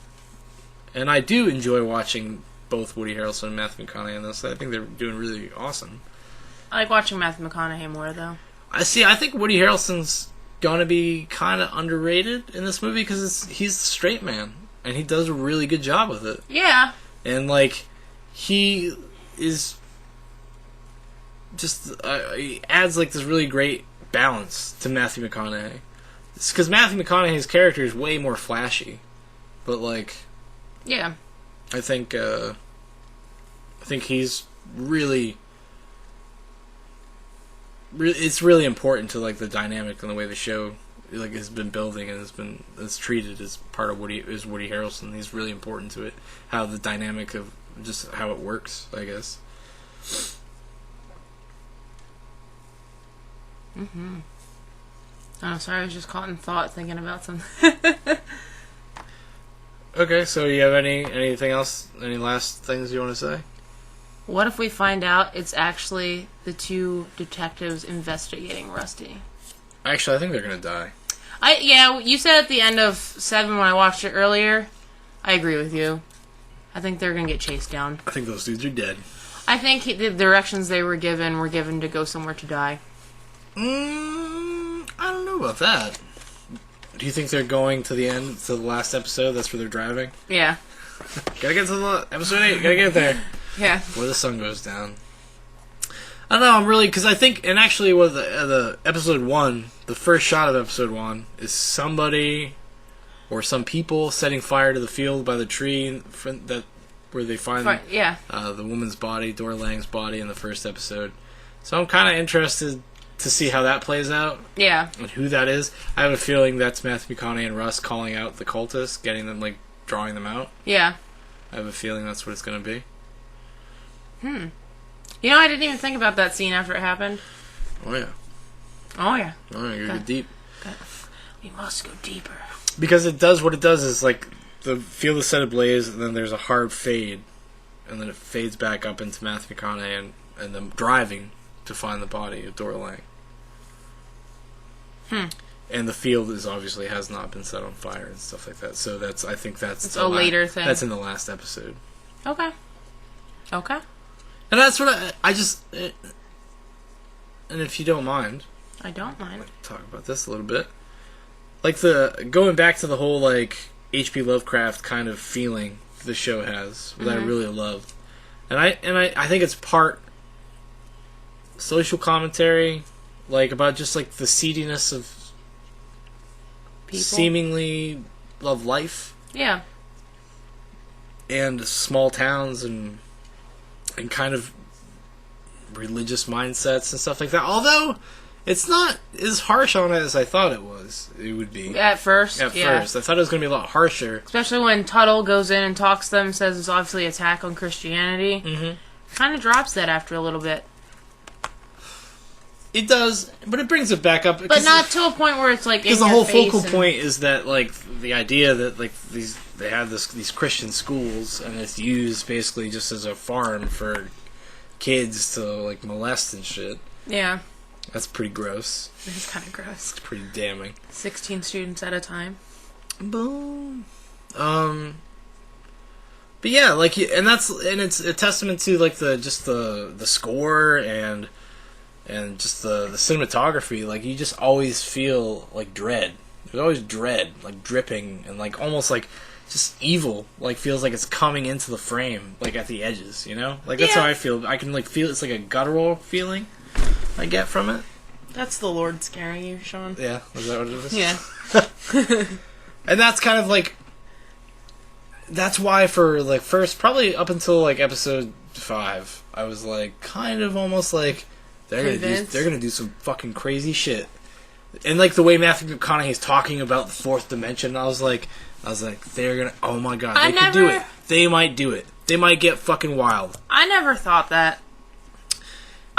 And I do enjoy watching both Woody Harrelson and Matthew McConaughey in this. I think they're doing really awesome. I like watching Matthew McConaughey more, though. I think Woody Harrelson's gonna be kind of underrated in this movie because he's the straight man, and he does a really good job with it. Yeah. And like, he is just he adds like this really great balance to Matthew McConaughey. It's because Matthew McConaughey's character is way more flashy, but like, yeah, I think he's really. It's really important to like the dynamic and the way the show like has been building and is treated as part of Woody Harrelson. He's really important to it. How the dynamic of just how it works, I guess. Mm-hmm. Oh, sorry, I was just caught in thought thinking about something. Okay, so you have anything else? Any last things you want to say? What if we find out it's actually the 2 detectives investigating Rusty? Actually, I think they're gonna die. Yeah, you said at the end of 7 when I watched it earlier. I agree with you. I think they're gonna get chased down. I think those dudes are dead. I think the directions they were given to go somewhere to die. I don't know about that. Do you think they're going to the end, to the last episode? That's where they're driving? Yeah. Gotta get to the episode 8. Gotta get there. Yeah. Where the sun goes down. I don't know, I'm really... Because I think... And actually, with the episode 1, the first shot of episode 1 is somebody or some people setting fire to the field by the tree where they find the woman's body, Dora Lang's body in the first episode. So I'm kind of interested to see how that plays out. Yeah. And who that is. I have a feeling that's Matthew McConaughey and Russ calling out the cultists, getting them, like, drawing them out. Yeah. I have a feeling that's what it's going to be. You know, I didn't even think about that scene after it happened. Oh, yeah. Oh, yeah. Oh, yeah, you're good deep. We must go deeper. Because it does, what it does is, like, the field is set ablaze, and then there's a hard fade, and then it fades back up into Matthew McConaughey and them driving to find the body of Dora Lang. And the field obviously has not been set on fire and stuff like that. So I think that's a later thing. That's in the last episode. Okay. And that's what I just... and if you don't mind... I don't mind. I'd like to talk about this a little bit. Like, going back to the whole, like, H.P. Lovecraft kind of feeling the show has, that I really loved. And I think it's part social commentary, like, about just, like, the seediness of people. Seemingly of life. Yeah. And small towns and kind of religious mindsets and stuff like that. Although it's not as harsh on it as I thought it would be. At first. I thought it was going to be a lot harsher. Especially when Tuttle goes in and talks to them, says it's obviously an attack on Christianity. Mm-hmm. Kind of drops that after a little bit. It does, but it brings it back up. But not to a point where it's like in your face. Because the whole focal point is that, like, the idea that, like, they have these Christian schools, and it's used basically just as a farm for kids to, like, molest and shit. Yeah. That's pretty gross. It's kind of gross. It's pretty damning. 16 students at a time. Boom. But yeah, like, and it's a testament to, like, the score and just the cinematography. Like, you just always feel like dread. There's always dread, like, dripping and, like, almost like just evil. Like, feels like it's coming into the frame, like, at the edges, you know? Like, that's how I feel. I can, like, feel it's like a guttural feeling I get from it. That's the Lord scaring you, Shaun. Yeah, is that what it is? Yeah. And that's kind of like, that's why for, like, first, probably up until, like, episode 5, I was like, kind of almost like, they're gonna do some fucking crazy shit. And like the way Matthew McConaughey's talking about the fourth dimension, I was like, they're gonna, oh my god, they could do it. They might do it. They might get fucking wild. I never thought that.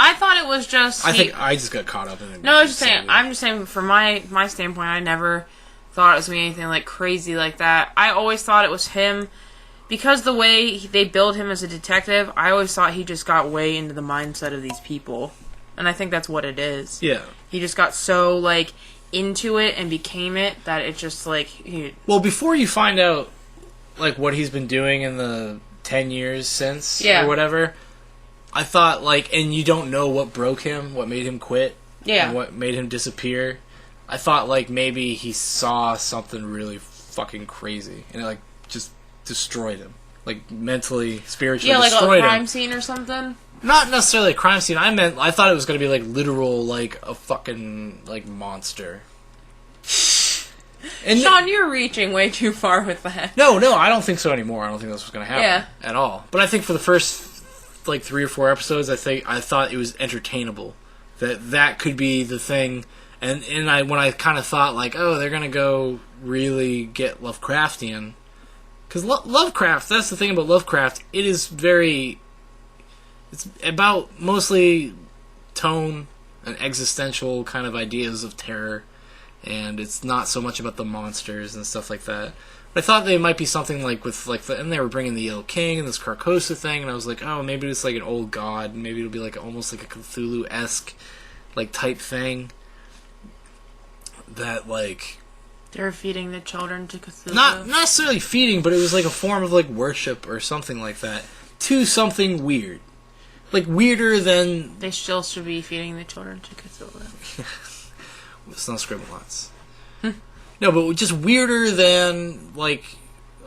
I thought it was just... I think I just got caught up in it. No, I'm just saying, from my standpoint, I never thought it was going to be anything like crazy like that. I always thought it was him, because the way they build him as a detective, I always thought he just got way into the mindset of these people. And I think that's what it is. Yeah. He just got so, like, into it and became it that it just, like... Well, before you find out, like, what he's been doing in the 10 years since, or whatever... I thought, like, and you don't know what broke him, what made him quit, and what made him disappear. I thought, like, maybe he saw something really fucking crazy, and it, like, just destroyed him. Like, mentally, spiritually destroyed him. Yeah, like a crime scene or something? Not necessarily a crime scene. I thought it was going to be, like, literal, like, a fucking, like, monster. And Shaun, you're reaching way too far with that. No, I don't think so anymore. I don't think that's what's going to happen at all. But I think for the first... like 3 or 4 episodes, I thought it was entertainable. That could be the thing, and when I kind of thought like, oh, they're gonna go really get Lovecraftian, because Lovecraft. That's the thing about Lovecraft. It's about mostly tone and existential kind of ideas of terror, and it's not so much about the monsters and stuff like that. I thought they might be something like with like and they were bringing the Yellow King and this Carcosa thing, and I was like, oh, maybe it's like an old god, maybe it'll be like almost like a Cthulhu-esque like type thing that like they're feeding the children to Cthulhu. Not necessarily feeding, but it was like a form of like worship or something like that to something weird, like weirder than they still should be feeding the children to Cthulhu. It's not Scribblenauts. No, but just weirder than, like,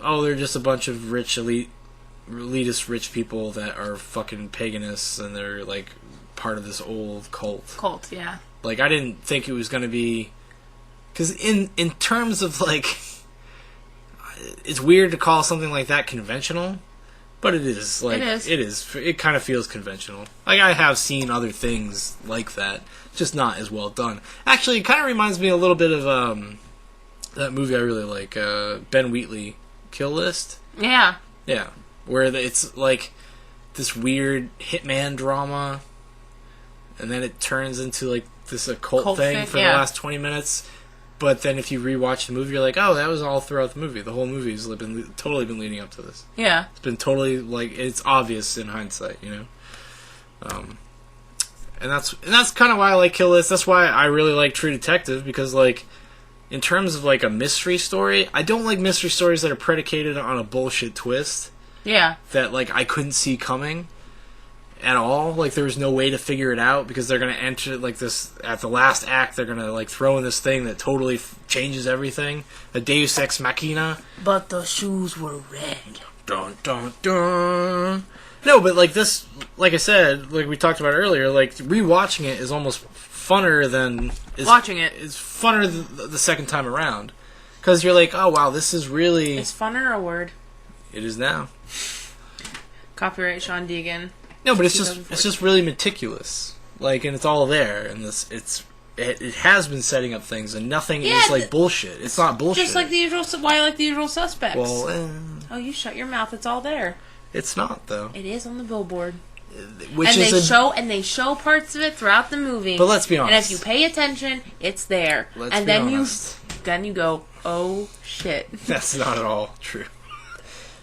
oh, they're just a bunch of elitist rich people that are fucking paganists, and they're, like, part of this old cult. Yeah. Like, I didn't think it was going to be... Because in terms of, like... It's weird to call something like that conventional, but it is. Like, it is. It kind of feels conventional. Like, I have seen other things like that, just not as well done. Actually, it kind of reminds me a little bit of, that movie I really like, Ben Wheatley, Kill List. Yeah. Yeah. Where it's like this weird hitman drama, and then it turns into like this occult thing for the last 20 minutes. But then if you rewatch the movie, you're like, oh, that was all throughout the movie. The whole movie's totally been leading up to this. Yeah. It's been totally, like, it's obvious in hindsight, you know? And that's kind of why I like Kill List. That's why I really like True Detective, because, like, in terms of, like, a mystery story, I don't like mystery stories that are predicated on a bullshit twist. Yeah. That, like, I couldn't see coming at all. Like, there was no way to figure it out, because they're going to enter, like, this... At the last act, they're going to, like, throw in this thing that totally changes everything. A Deus Ex Machina. But the shoes were red. Dun, dun, dun. No, but, like, this... Like I said, like we talked about earlier, like, rewatching it is almost... funner than watching it. It's funner the second time around, because you're like, oh wow, this is really. Is funner a word? It is now. Copyright Shaun Deegan. No, but it's just really meticulous, like, and it's all there, and it has been setting up things, and nothing is like bullshit. It's not bullshit. Just like the usual. Why I like the Usual Suspects? Well, oh, you shut your mouth. It's all there. It's not though. It is on the billboard. Which they show parts of it throughout the movie. But let's be honest. And if you pay attention, it's there. Then you go, oh shit. That's not at all true.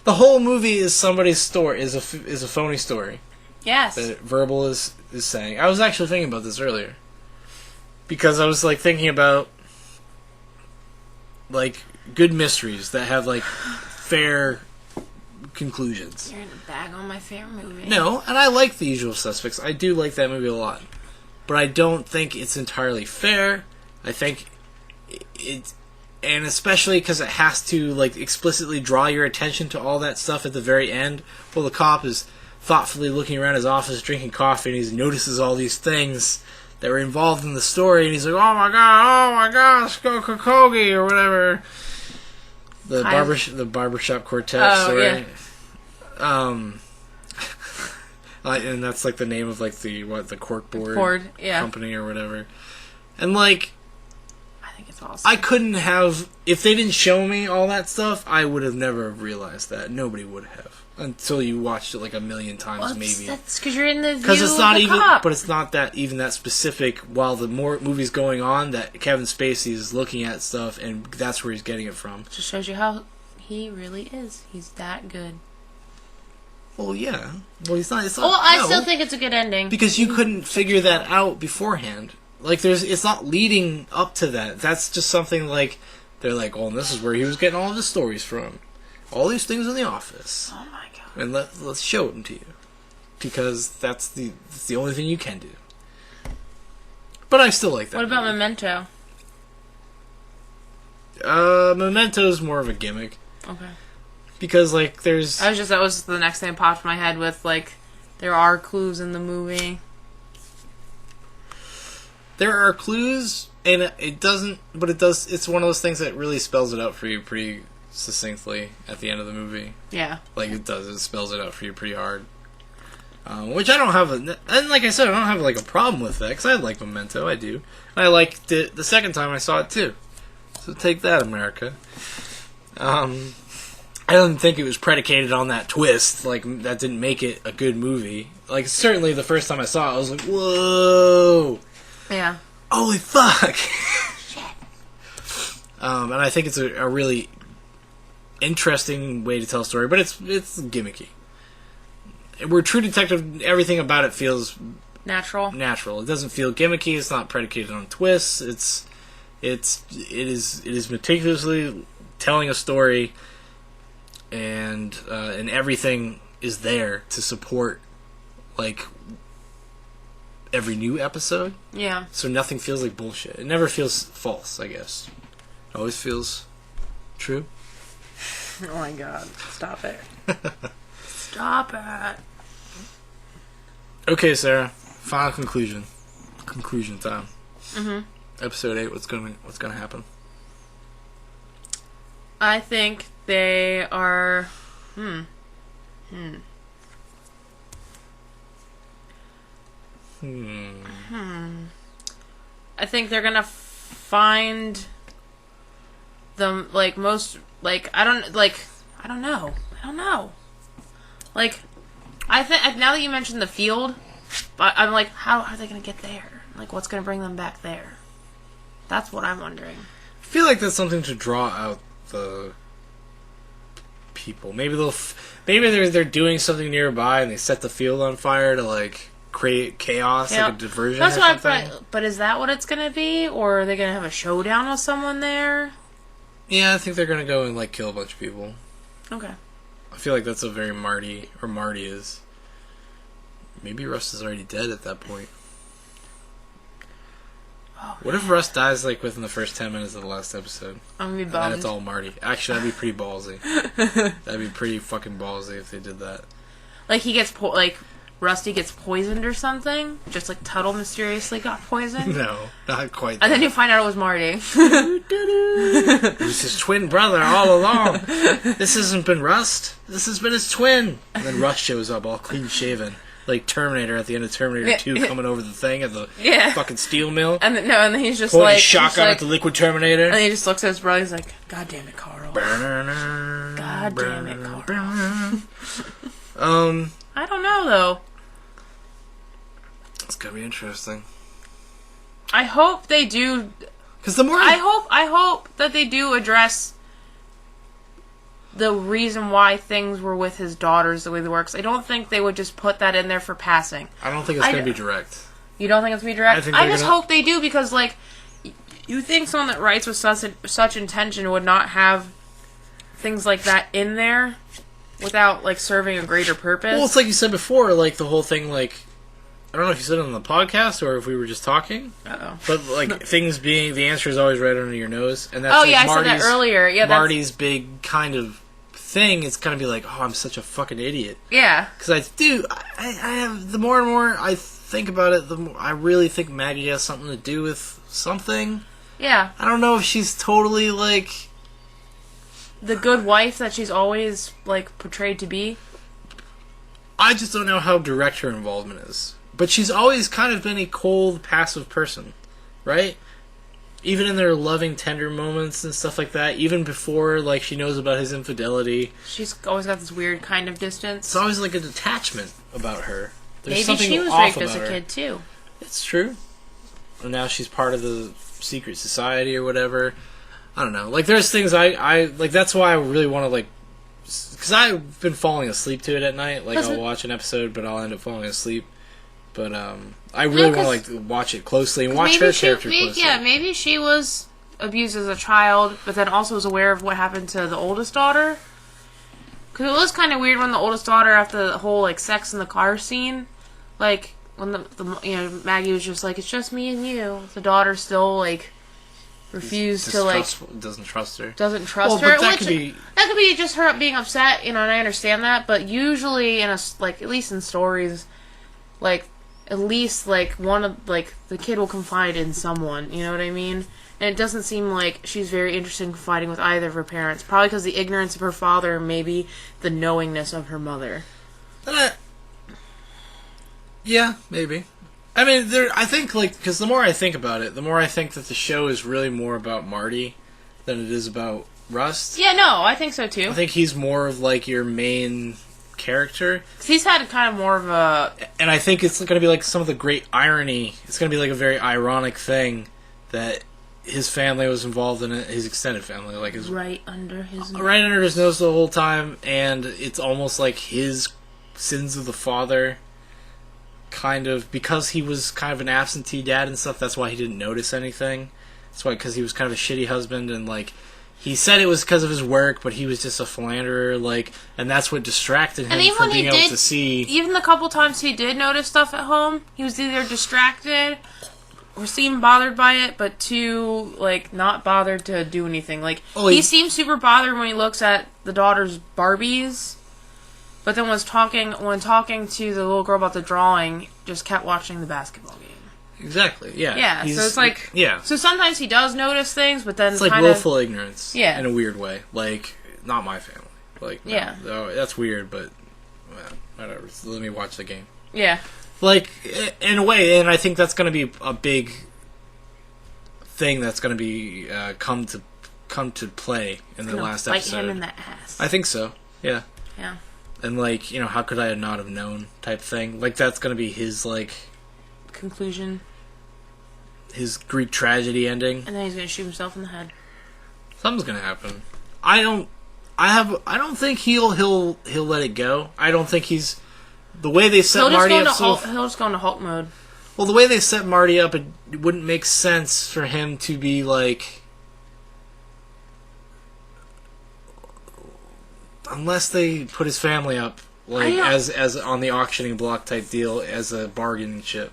The whole movie is somebody's story. Is a phony story. Yes. That Verbal is saying. I was actually thinking about this earlier, because I was like thinking about like good mysteries that have like fair conclusions. You're in a bag on my favorite movie. No, and I like The Usual Suspects. I do like that movie a lot. But I don't think it's entirely fair. I think it, and especially because it has to like explicitly draw your attention to all that stuff at the very end. Well, the cop is thoughtfully looking around his office, drinking coffee, and he notices all these things that were involved in the story, and he's like, oh my gosh, go Kokogi, or whatever. The barbershop quartet story. Yeah. And that's like the name of like the corkboard company or whatever. And like, I think it's awesome. I couldn't have, if they didn't show me all that stuff, I would have never realized that. Nobody would have until you watched it like a million times, maybe. That's because you're in the view Because it's not of the even, cop. but it's not that even that specific. While the more movies going on, that Kevin Spacey is looking at stuff, and that's where he's getting it from. Just shows you how he really is. He's that good. Well, yeah. Well, he's not. It's not. Well, I no, still think it's a good ending because you couldn't figure that out beforehand. Like, it's not leading up to that. That's just something like they're like, oh, this is where he was getting all of his stories from. All these things in the office. Oh my god. And let's show them to you. Because that's the only thing you can do. But I still like that. What about movie. Memento? Memento's more of a gimmick. Okay. Because, like, there's... That was the next thing that popped in my head with, like, there are clues in the movie. There are clues, and it doesn't... But it does... It's one of those things that really spells it out for you pretty succinctly at the end of the movie. Yeah. Like, it does. It spells it out for you pretty hard. Which I don't have and like I said, I don't have like a problem with that because I like Memento, I do. And I liked it the second time I saw it too. So take that, America. I don't think it was predicated on that twist. Like that didn't make it a good movie. Like certainly the first time I saw it, I was like, whoa, Yeah. holy fuck. And I think it's a really interesting way to tell a story, but it's gimmicky. Where True Detective, everything about it feels Natural. It doesn't feel gimmicky. It's not predicated on twists. It is meticulously telling a story, and everything is there to support like every new episode. Yeah. So nothing feels like bullshit. It never feels false. I guess it always feels true. Oh my god. Stop it. Stop it. Okay, Sarah. Final conclusion. Conclusion time. Mm-hmm. Episode 8. What's gonna happen? I think they are. I think they're gonna find them like most like I don't know. Like I think now that you mentioned the field, I'm like, how are they gonna get there? Like, what's gonna bring them back there? That's what I'm wondering. I feel like that's something to draw out the people. Maybe they're doing something nearby and they set the field on fire to like create chaos, like a diversion. That's or what something. But is that what it's gonna be, or are they gonna have a showdown with someone there? Yeah, I think they're gonna go and like kill a bunch of people. Okay. I feel like that's a very Marty is. Maybe Russ is already dead at that point. Oh, what if Russ dies like within the first 10 minutes of the last episode? I'm gonna be And bummed. it's all Marty. Actually, that'd be pretty ballsy. That'd be pretty fucking ballsy if they did that. Like he gets Rusty gets poisoned or something. Just like Tuttle mysteriously got poisoned. No, not quite. And then you find out it was Marty. It was his twin brother all along. This hasn't been Rust. This has been his twin. And then Rust shows up all clean shaven. Like Terminator at the end of Terminator 2 coming over the thing at the fucking steel mill. And then he's just Pulling like... a shotgun at the liquid Terminator. And he just looks at his brother, he's like, God damn it, Carl. God damn it, Carl. I don't know, though. It's gonna be interesting. I hope they do... Because the more... I hope that they do address the reason why things were with his daughters the way they were. 'Cause I don't think they would just put that in there for passing. I don't think it's going to be direct. You don't think it's going to be direct? I just hope they do, because, like, you think someone that writes with such intention would not have things like that in there without, like, serving a greater purpose? Well, it's like you said before, like, the whole thing, like... I don't know if you said it on the podcast or if we were just talking. Uh-oh. But, like, things being... The answer is always right under your nose. And that's I Marty's, said that earlier. Yeah, Marty's big kind of thing. It's going to be like, oh, I'm such a fucking idiot. Yeah. Because I have... The more and more I think about it, the more I really think Maggie has something to do with something. Yeah. I don't know if she's totally, like... The good wife that she's always, like, portrayed to be. I just don't know how direct her involvement is. But she's always kind of been a cold, passive person, right? Even in their loving, tender moments and stuff like that, even before, like, she knows about his infidelity. She's always got this weird kind of distance. It's always like a detachment about her. There's Maybe she was raped as a her. kid, too. It's true. And now she's part of the secret society or whatever. I don't know. Like, there's things I like, that's why I really want to, like, because I've been falling asleep to it at night. Like, I'll watch an episode, but I'll end up falling asleep. But, I really want to, like, watch it closely and watch her character closely. Yeah, maybe she was abused as a child, but then also was aware of what happened to the oldest daughter. Because it was kind of weird when the oldest daughter, after the whole, like, sex in the car scene, like, when the Maggie was just like, it's just me and you. The daughter still, like, refused to, like... Doesn't trust her. Doesn't trust her. That could be just her being upset, and I understand that, but usually, at least in stories, like, at least, like, one of, like, the kid will confide in someone, you know what I mean? And it doesn't seem like she's very interested in confiding with either of her parents. Probably because the ignorance of her father and maybe the knowingness of her mother. Yeah, maybe. I mean, I think, like, because the more I think about it, the more I think that the show is really more about Marty than it is about Rust. Yeah, no, I think so, too. I think he's more of, like, your main character. 'Cause he's had kind of more of a... And I think it's going to be, like, some of the great irony. It's going to be, like, a very ironic thing that his family was involved in it, his extended family. Like, his right under his nose. Right under his nose the whole time, and it's almost like his sins of the father... kind of, because he was kind of an absentee dad and stuff, that's why he didn't notice anything. That's why, because he was kind of a shitty husband, and, like, he said it was because of his work, but he was just a philanderer, like, and that's what distracted him from being able to see. Even the couple times he did notice stuff at home, he was either distracted or seemed bothered by it, but too, like, not bothered to do anything. Like, he seems super bothered when he looks at the daughter's Barbies. But then when talking to the little girl about the drawing, just kept watching the basketball game. Exactly, yeah. Yeah, so it's like... Yeah. So sometimes he does notice things, but then it's like willful ignorance. Yeah. In a weird way. Like, not my family. Like, no, yeah. That's weird, but... Well, whatever. So let me watch the game. Yeah. Like, in a way, and I think that's going to be a big thing that's going to be come to play in the last episode. Bite him in the ass. I think so, yeah. Yeah. And, like, you know, how could I not have known type thing. Like, that's going to be his, like... conclusion. His Greek tragedy ending. And then he's going to shoot himself in the head. Something's going to happen. I don't think he'll let it go. I don't think he's... The way they set Marty up... He'll just go into Hulk mode. Well, the way they set Marty up, it wouldn't make sense for him to be, like... Unless they put his family up, like, as on the auctioning block type deal, as a bargaining chip.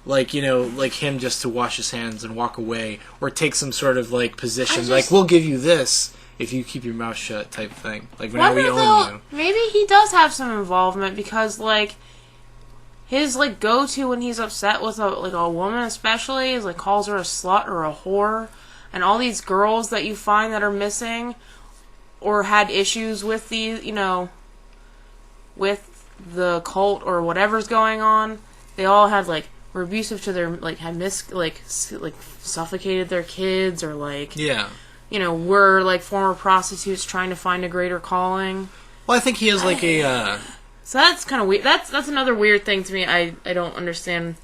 Like, you know, like him just to wash his hands and walk away, or take some sort of, like, position, like, we'll give you this if you keep your mouth shut type thing. Like, now we own you. Maybe he does have some involvement, because, like, his, like, go-to when he's upset with, a woman especially, is, like, calls her a slut or a whore, and all these girls that you find that are missing... or had issues with with the cult or whatever's going on. They all had, like, were abusive to their, like, had suffocated their kids, or, like, were, like, former prostitutes trying to find a greater calling. Well, I think he has, like, a, So that's kind of weird. That's another weird thing to me. I don't understand.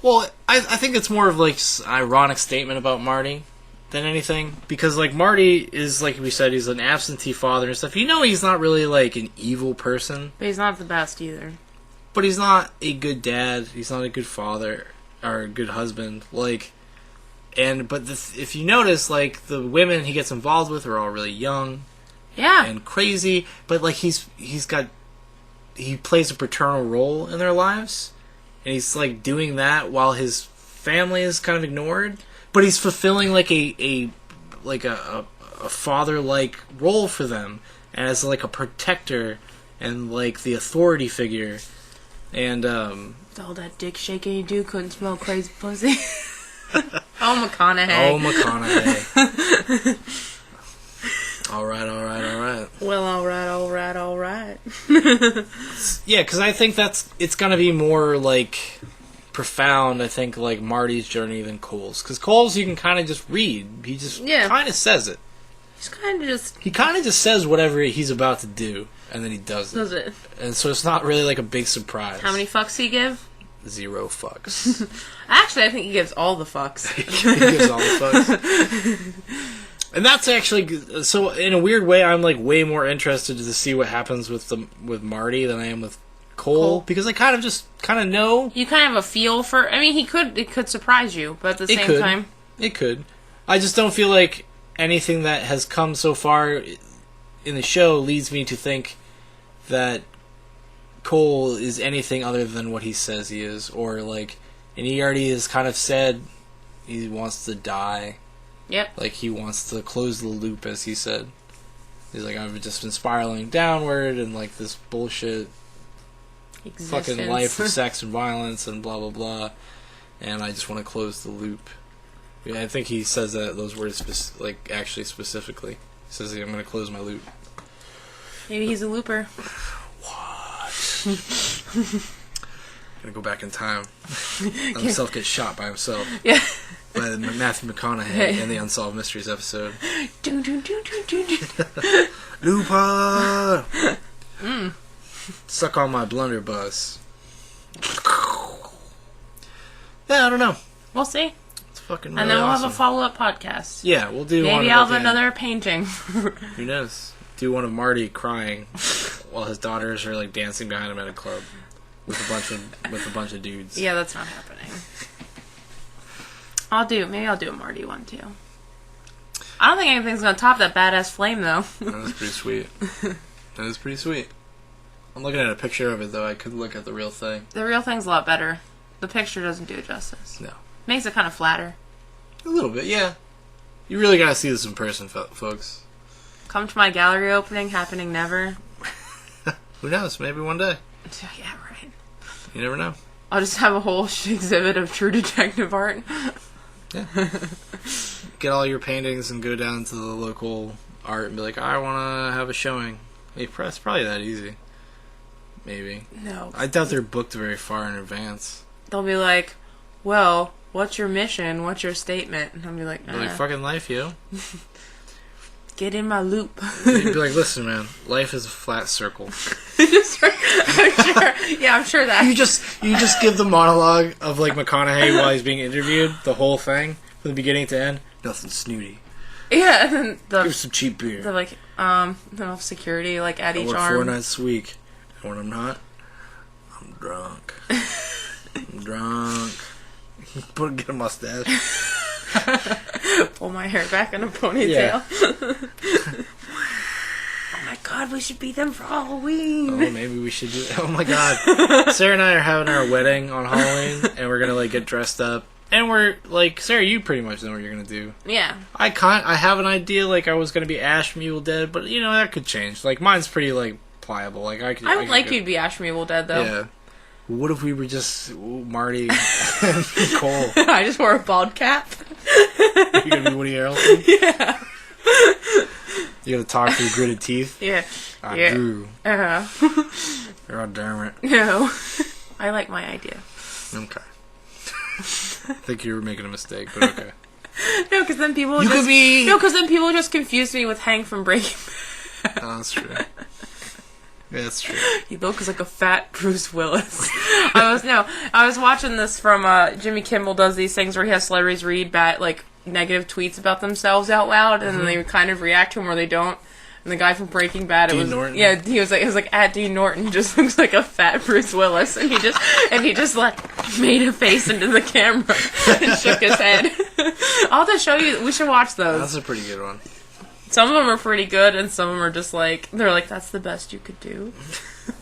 Well, I think it's more of, like, an ironic statement about Marty than anything, because, like, Marty is, like we said, he's an absentee father and stuff. You know, he's not really, like, an evil person, but he's not the best either. But he's not a good dad. He's not a good father or a good husband. Like, but if you notice, like, the women he gets involved with are all really young, and crazy. But, like, he plays a paternal role in their lives, and he's, like, doing that while his family is kind of ignored. But he's fulfilling, like, a father-like role for them as, like, a protector and, like, the authority figure. And, all that dick shaking you do couldn't smell crazy pussy. Oh, McConaughey. All right. Well, all right. Yeah, because I think it's gonna be more like profound. I think like Marty's journey than Cole's, because Cole's you can kind of just read. He just kind of says it. He's kind of just... He kind of just says whatever he's about to do, and then he does it. And so it's not really like a big surprise. How many fucks he give? 0 fucks. Actually, I think he gives all the fucks. He gives all the fucks. And that's actually... So, in a weird way, I'm like way more interested to see what happens with Marty than I am with Cole. Because I kind of know. You kind of have a feel for... I mean, it could surprise you, but at the same time... It could. I just don't feel like anything that has come so far in the show leads me to think that Cole is anything other than what he says he is. Or, like... And he already has kind of said he wants to die. Yep. Like, he wants to close the loop, as he said. He's like, I've just been spiraling downward and, like, this bullshit fucking life of sex and violence and blah, blah, blah. And I just want to close the loop. Yeah, I think he says those words, actually specifically. He says, I'm going to close my loop. Maybe he's a looper. What? I'm going to go back in time. Let himself get shot by himself. Yeah. By Matthew McConaughey in the Unsolved Mysteries episode. Looper! Suck on my blunderbuss. Yeah, I don't know. We'll see. It's fucking really And then we'll awesome. have a follow-up podcast. Yeah, we'll do Maybe one. I'll have another painting. Who knows? Do one of Marty crying while his daughters are like dancing behind him at a club with a bunch of dudes. Yeah, that's not happening. Maybe I'll do a Marty one too. I don't think anything's gonna top that badass flame though. That was pretty sweet. That was pretty sweet. I'm looking at a picture of it though. I could look at the real thing. The real thing's a lot better. The picture doesn't do it justice. No. Makes it kind of flatter. A little bit, yeah. You really gotta see this in person, folks. Come to my gallery opening, happening never. Who knows? Maybe one day. Yeah, right. You never know. I'll just have a whole exhibit of true detective art. Yeah. Get all your paintings and go down to the local art and be like, I want to have a showing. It's probably that easy. Maybe. No. I doubt they're booked very far in advance. They'll be like, well, what's your mission? What's your statement? And I'll be like, Like, fucking life, yo. Get in my loop. You'd be like, listen, man, life is a flat circle. I'm sure. Yeah, I'm sure that. You just give the monologue of, like, McConaughey while he's being interviewed, the whole thing, from the beginning to end. Nothing snooty. Yeah, and then Give some cheap beer. they're like, security, like, at I each work arm. 4 nights a week. And when I'm not, I'm drunk. Get a mustache. Pull my hair back in a ponytail. Yeah. Oh my god, we should be them for Halloween. Oh, maybe we should do. Oh my god, Sarah and I are having our wedding on Halloween, and we're gonna like get dressed up. And we're like, Sarah, you pretty much know what you're gonna do. Yeah. I have an idea. Like I was gonna be Ash from Evil Dead, but you know that could change. Like mine's pretty like pliable. Like I would like you to be Ash from Evil Dead though. Yeah. What if we were just Marty and Cole? I just wore a bald cap. You're gonna be Woody Harrelson? Yeah. You're gonna talk through gritted teeth? Yeah. Yeah. Drew. God damn it. No. I like my idea. Okay. I think you were making a mistake, but okay. No, because then people just confuse me with Hank from Breaking Bad. Oh, that's true. Yeah, that's true. He looks like a fat Bruce Willis. I was watching this from Jimmy Kimmel does these things where he has celebrities read negative tweets about themselves out loud, and then they kind of react to them or they don't. And the guy from Breaking Bad, Norton? Yeah, he was like at Dean Norton just looks like a fat Bruce Willis, and he just like made a face into the camera and shook his head. I'll just show you. We should watch those. That's a pretty good one. Some of them are pretty good, and some of them are just like they're like that's the best you could do.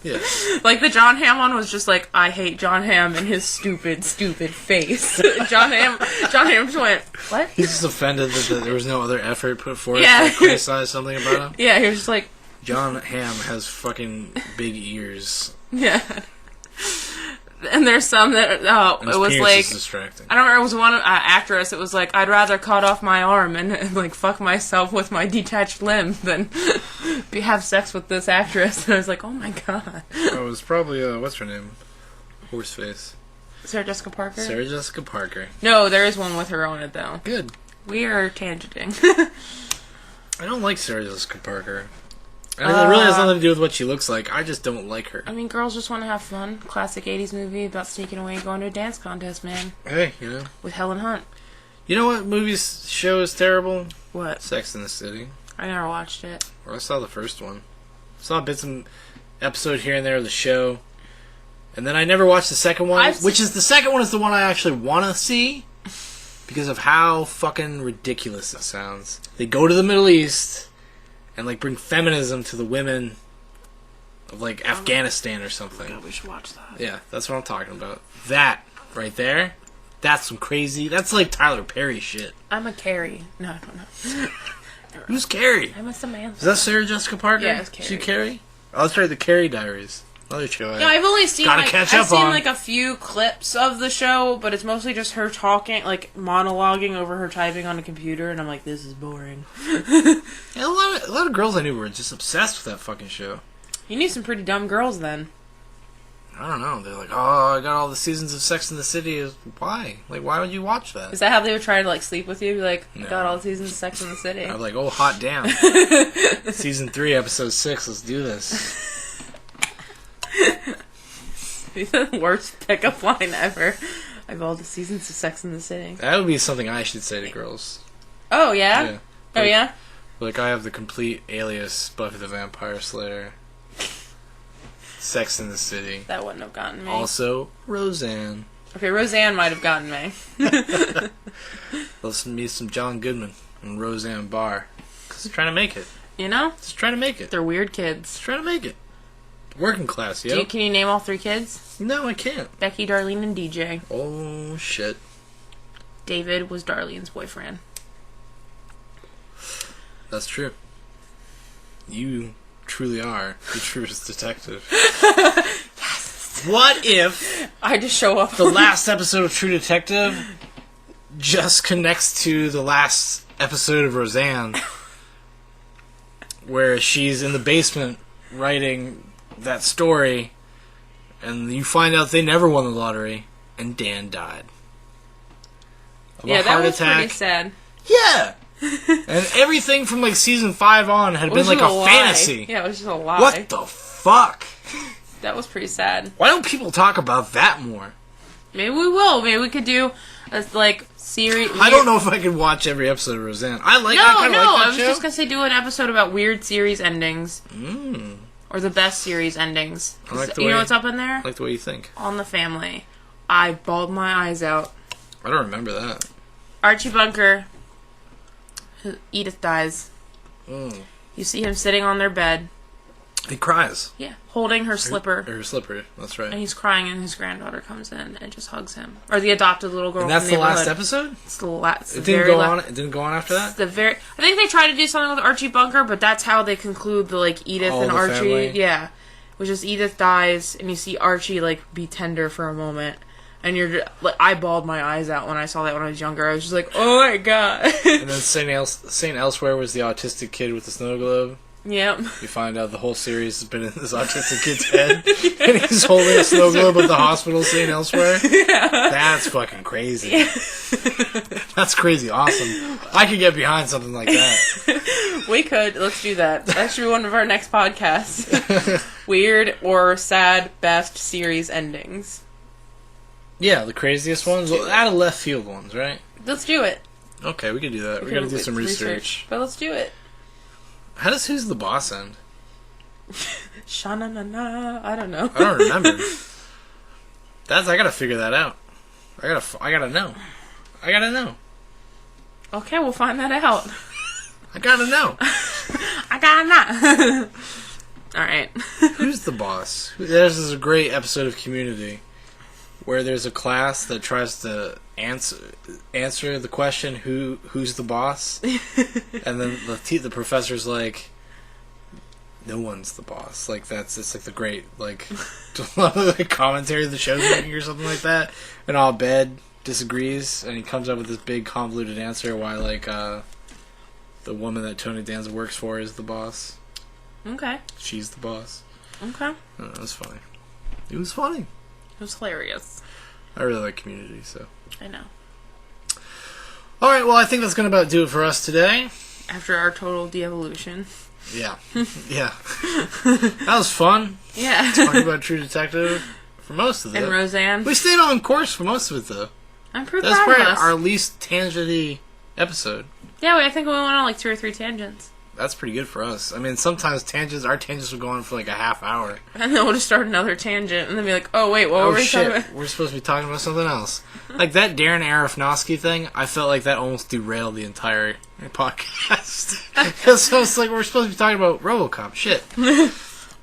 Yeah. Like the John Hamm one was just like I hate John Hamm and his stupid face. John Hamm just went what? He's just offended that there was no other effort put forth Yeah. to criticize something about him. Yeah, he was just like John Hamm has fucking big ears. yeah. And there's some that His it was penis like is distracting. I don't remember. It was one actress. It was like I'd rather cut off my arm and like fuck myself with my detached limb than have sex with this actress. And I was like, oh my god. Oh, it was probably what's her name? Horseface. Sarah Jessica Parker. Sarah Jessica Parker. No, there is one with her on it though. Good. We are tangenting. I don't like Sarah Jessica Parker. I mean, it really has nothing to do with what she looks like. I just don't like her. I mean, girls just want to have fun. Classic 80s movie about sneaking away and going to a dance contest, man. Hey, you know. With Helen Hunt. You know what show is terrible? What? Sex and the City. I never watched it. Or I saw the first one. Saw bits and episode here and there of the show. And then I never watched the second one. The second one is the one I actually want to see. Because of how fucking ridiculous it sounds. They go to the Middle East and like bring feminism to the women of like Afghanistan or something. God, we should watch that. Yeah, that's what I'm talking about. That right there, that's some crazy. That's like Tyler Perry shit. I'm a Carrie. No, I don't know. Who's Carrie? I'm a Samantha. Is that Sarah Jessica Parker? Yeah, it's Carrie. She Carrie? Oh, that's right, the Carrie Diaries. Another show. Yeah, I've only seen I've seen like a few clips of the show, but it's mostly just her talking, like monologuing over her typing on a computer, and I'm like, this is boring. Yeah, a lot of girls I knew were just obsessed with that fucking show. You need some pretty dumb girls then. I don't know. They're like, oh, I got all the seasons of Sex and the City. Why? Like, why would you watch that? Is that how they would try to like sleep with you? Be like, No. got all the seasons of Sex in the City. I'm like, oh, hot damn. Season 3, episode 6. Let's do this. The worst pickup line ever. I've all the seasons of Sex in the City. That would be something I should say to girls. Oh yeah. Yeah. Oh yeah. Like, I have the complete alias Buffy the Vampire Slayer. Sex in the City. That wouldn't have gotten me. Also, Roseanne. Okay, Roseanne might have gotten me. Let's meet some John Goodman and Roseanne Barr. Because they're trying to make it. You know? Just trying to make it. They're weird kids. Just trying to make it. Working class, yo. Can you name all 3 kids? No, I can't. Becky, Darlene, and DJ. Oh, shit. David was Darlene's boyfriend. That's true. You truly are the truest detective. Yes! What if I just show up. the last episode of True Detective just connects to the last episode of Roseanne, where she's in the basement writing that story, and you find out they never won the lottery, and Dan died. Of a that heart was attack. pretty sad. Yeah! And everything from like season 5 on had It been was like just a lie. fantasy. Yeah, it was just a lie. What the fuck? That was pretty sad. Why don't people talk about that more? Maybe we will. Maybe we could do a like series. I don't know if I could watch every episode of Roseanne. I kinda No, like that I was show. just gonna say do an episode about weird series endings. Mm. Or the best series endings. I like the You way- know what's up in there? I like the way you think. On the Family. I bawled my eyes out. I don't remember that. Archie Bunker. Edith dies. Mm. You see him sitting on their bed. He cries. Yeah. Holding her slipper. Her slipper, that's right. And he's crying, and his granddaughter comes in and just hugs him. Or the adopted little girl. And that's from the last neighborhood. episode? It's the last. It didn't go on. It didn't go on after that. I think they tried to do something with Archie Bunker, but that's how they conclude the like Edith All and the Archie. family. Yeah, which is Edith dies, and you see Archie like be tender for a moment, and you're like, I bawled my eyes out when I saw that when I was younger. I was just like, oh my god. And then Saint Elsewhere was the autistic kid with the snow globe. Yep. You find out the whole series has been in this autistic kid's head, and he's holding a snow globe at the hospital Saint Elsewhere. Yeah. That's fucking crazy. Yeah. That's crazy awesome. I could get behind something like that. We could. Let's do that. That should be one of our next podcasts. Weird or sad best series endings. Yeah, the craziest ones. Well, out of left field ones, right? Let's do it. Okay, we can do that. We gotta do some research. But let's do it. How does Who's the Boss end? Sha-na-na-na. I don't know. I don't remember. I gotta figure that out. I gotta know. I gotta know. Okay, we'll find that out. I gotta know. I gotta know. Alright. Who's the Boss? There's a great episode of Community where there's a class that tries to answer the question who's the boss, and then the professor's like, no one's the boss. Like, it's like the great, like, like commentary the show's making or something like that. And all bed disagrees, and he comes up with this big convoluted answer why, like, the woman that Tony Danza works for is the boss. Okay. She's the boss. Okay. I don't know, it was funny. It was funny. It was hilarious. I really like Community, so. I know. Alright, well, I think that's going to about do it for us today. After our total de-evolution. Yeah. Yeah. That was fun. Yeah. Talking about True Detective for most of it. And Roseanne. We stayed on course for most of it, though. I'm pretty That's proud of probably us. our least tangent-y episode. Yeah, I think we went on like 2 or 3 tangents. That's pretty good for us. I mean, sometimes our tangents will go on for like a half hour. And then we'll just start another tangent and then be like, oh wait, what were we talking about? We're supposed to be talking about something else. Like that Darren Aronofsky thing, I felt like that almost derailed the entire podcast. Because I was like, we're supposed to be talking about Robocop. Shit.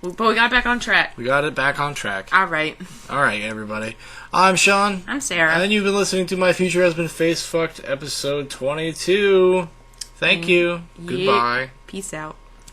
But we got back on track. We got it back on track. Alright. Alright, everybody. I'm Shaun. I'm Sarah. And you've been listening to My Future Husband Face Fucked, episode 22. Thank you. Goodbye. Peace out.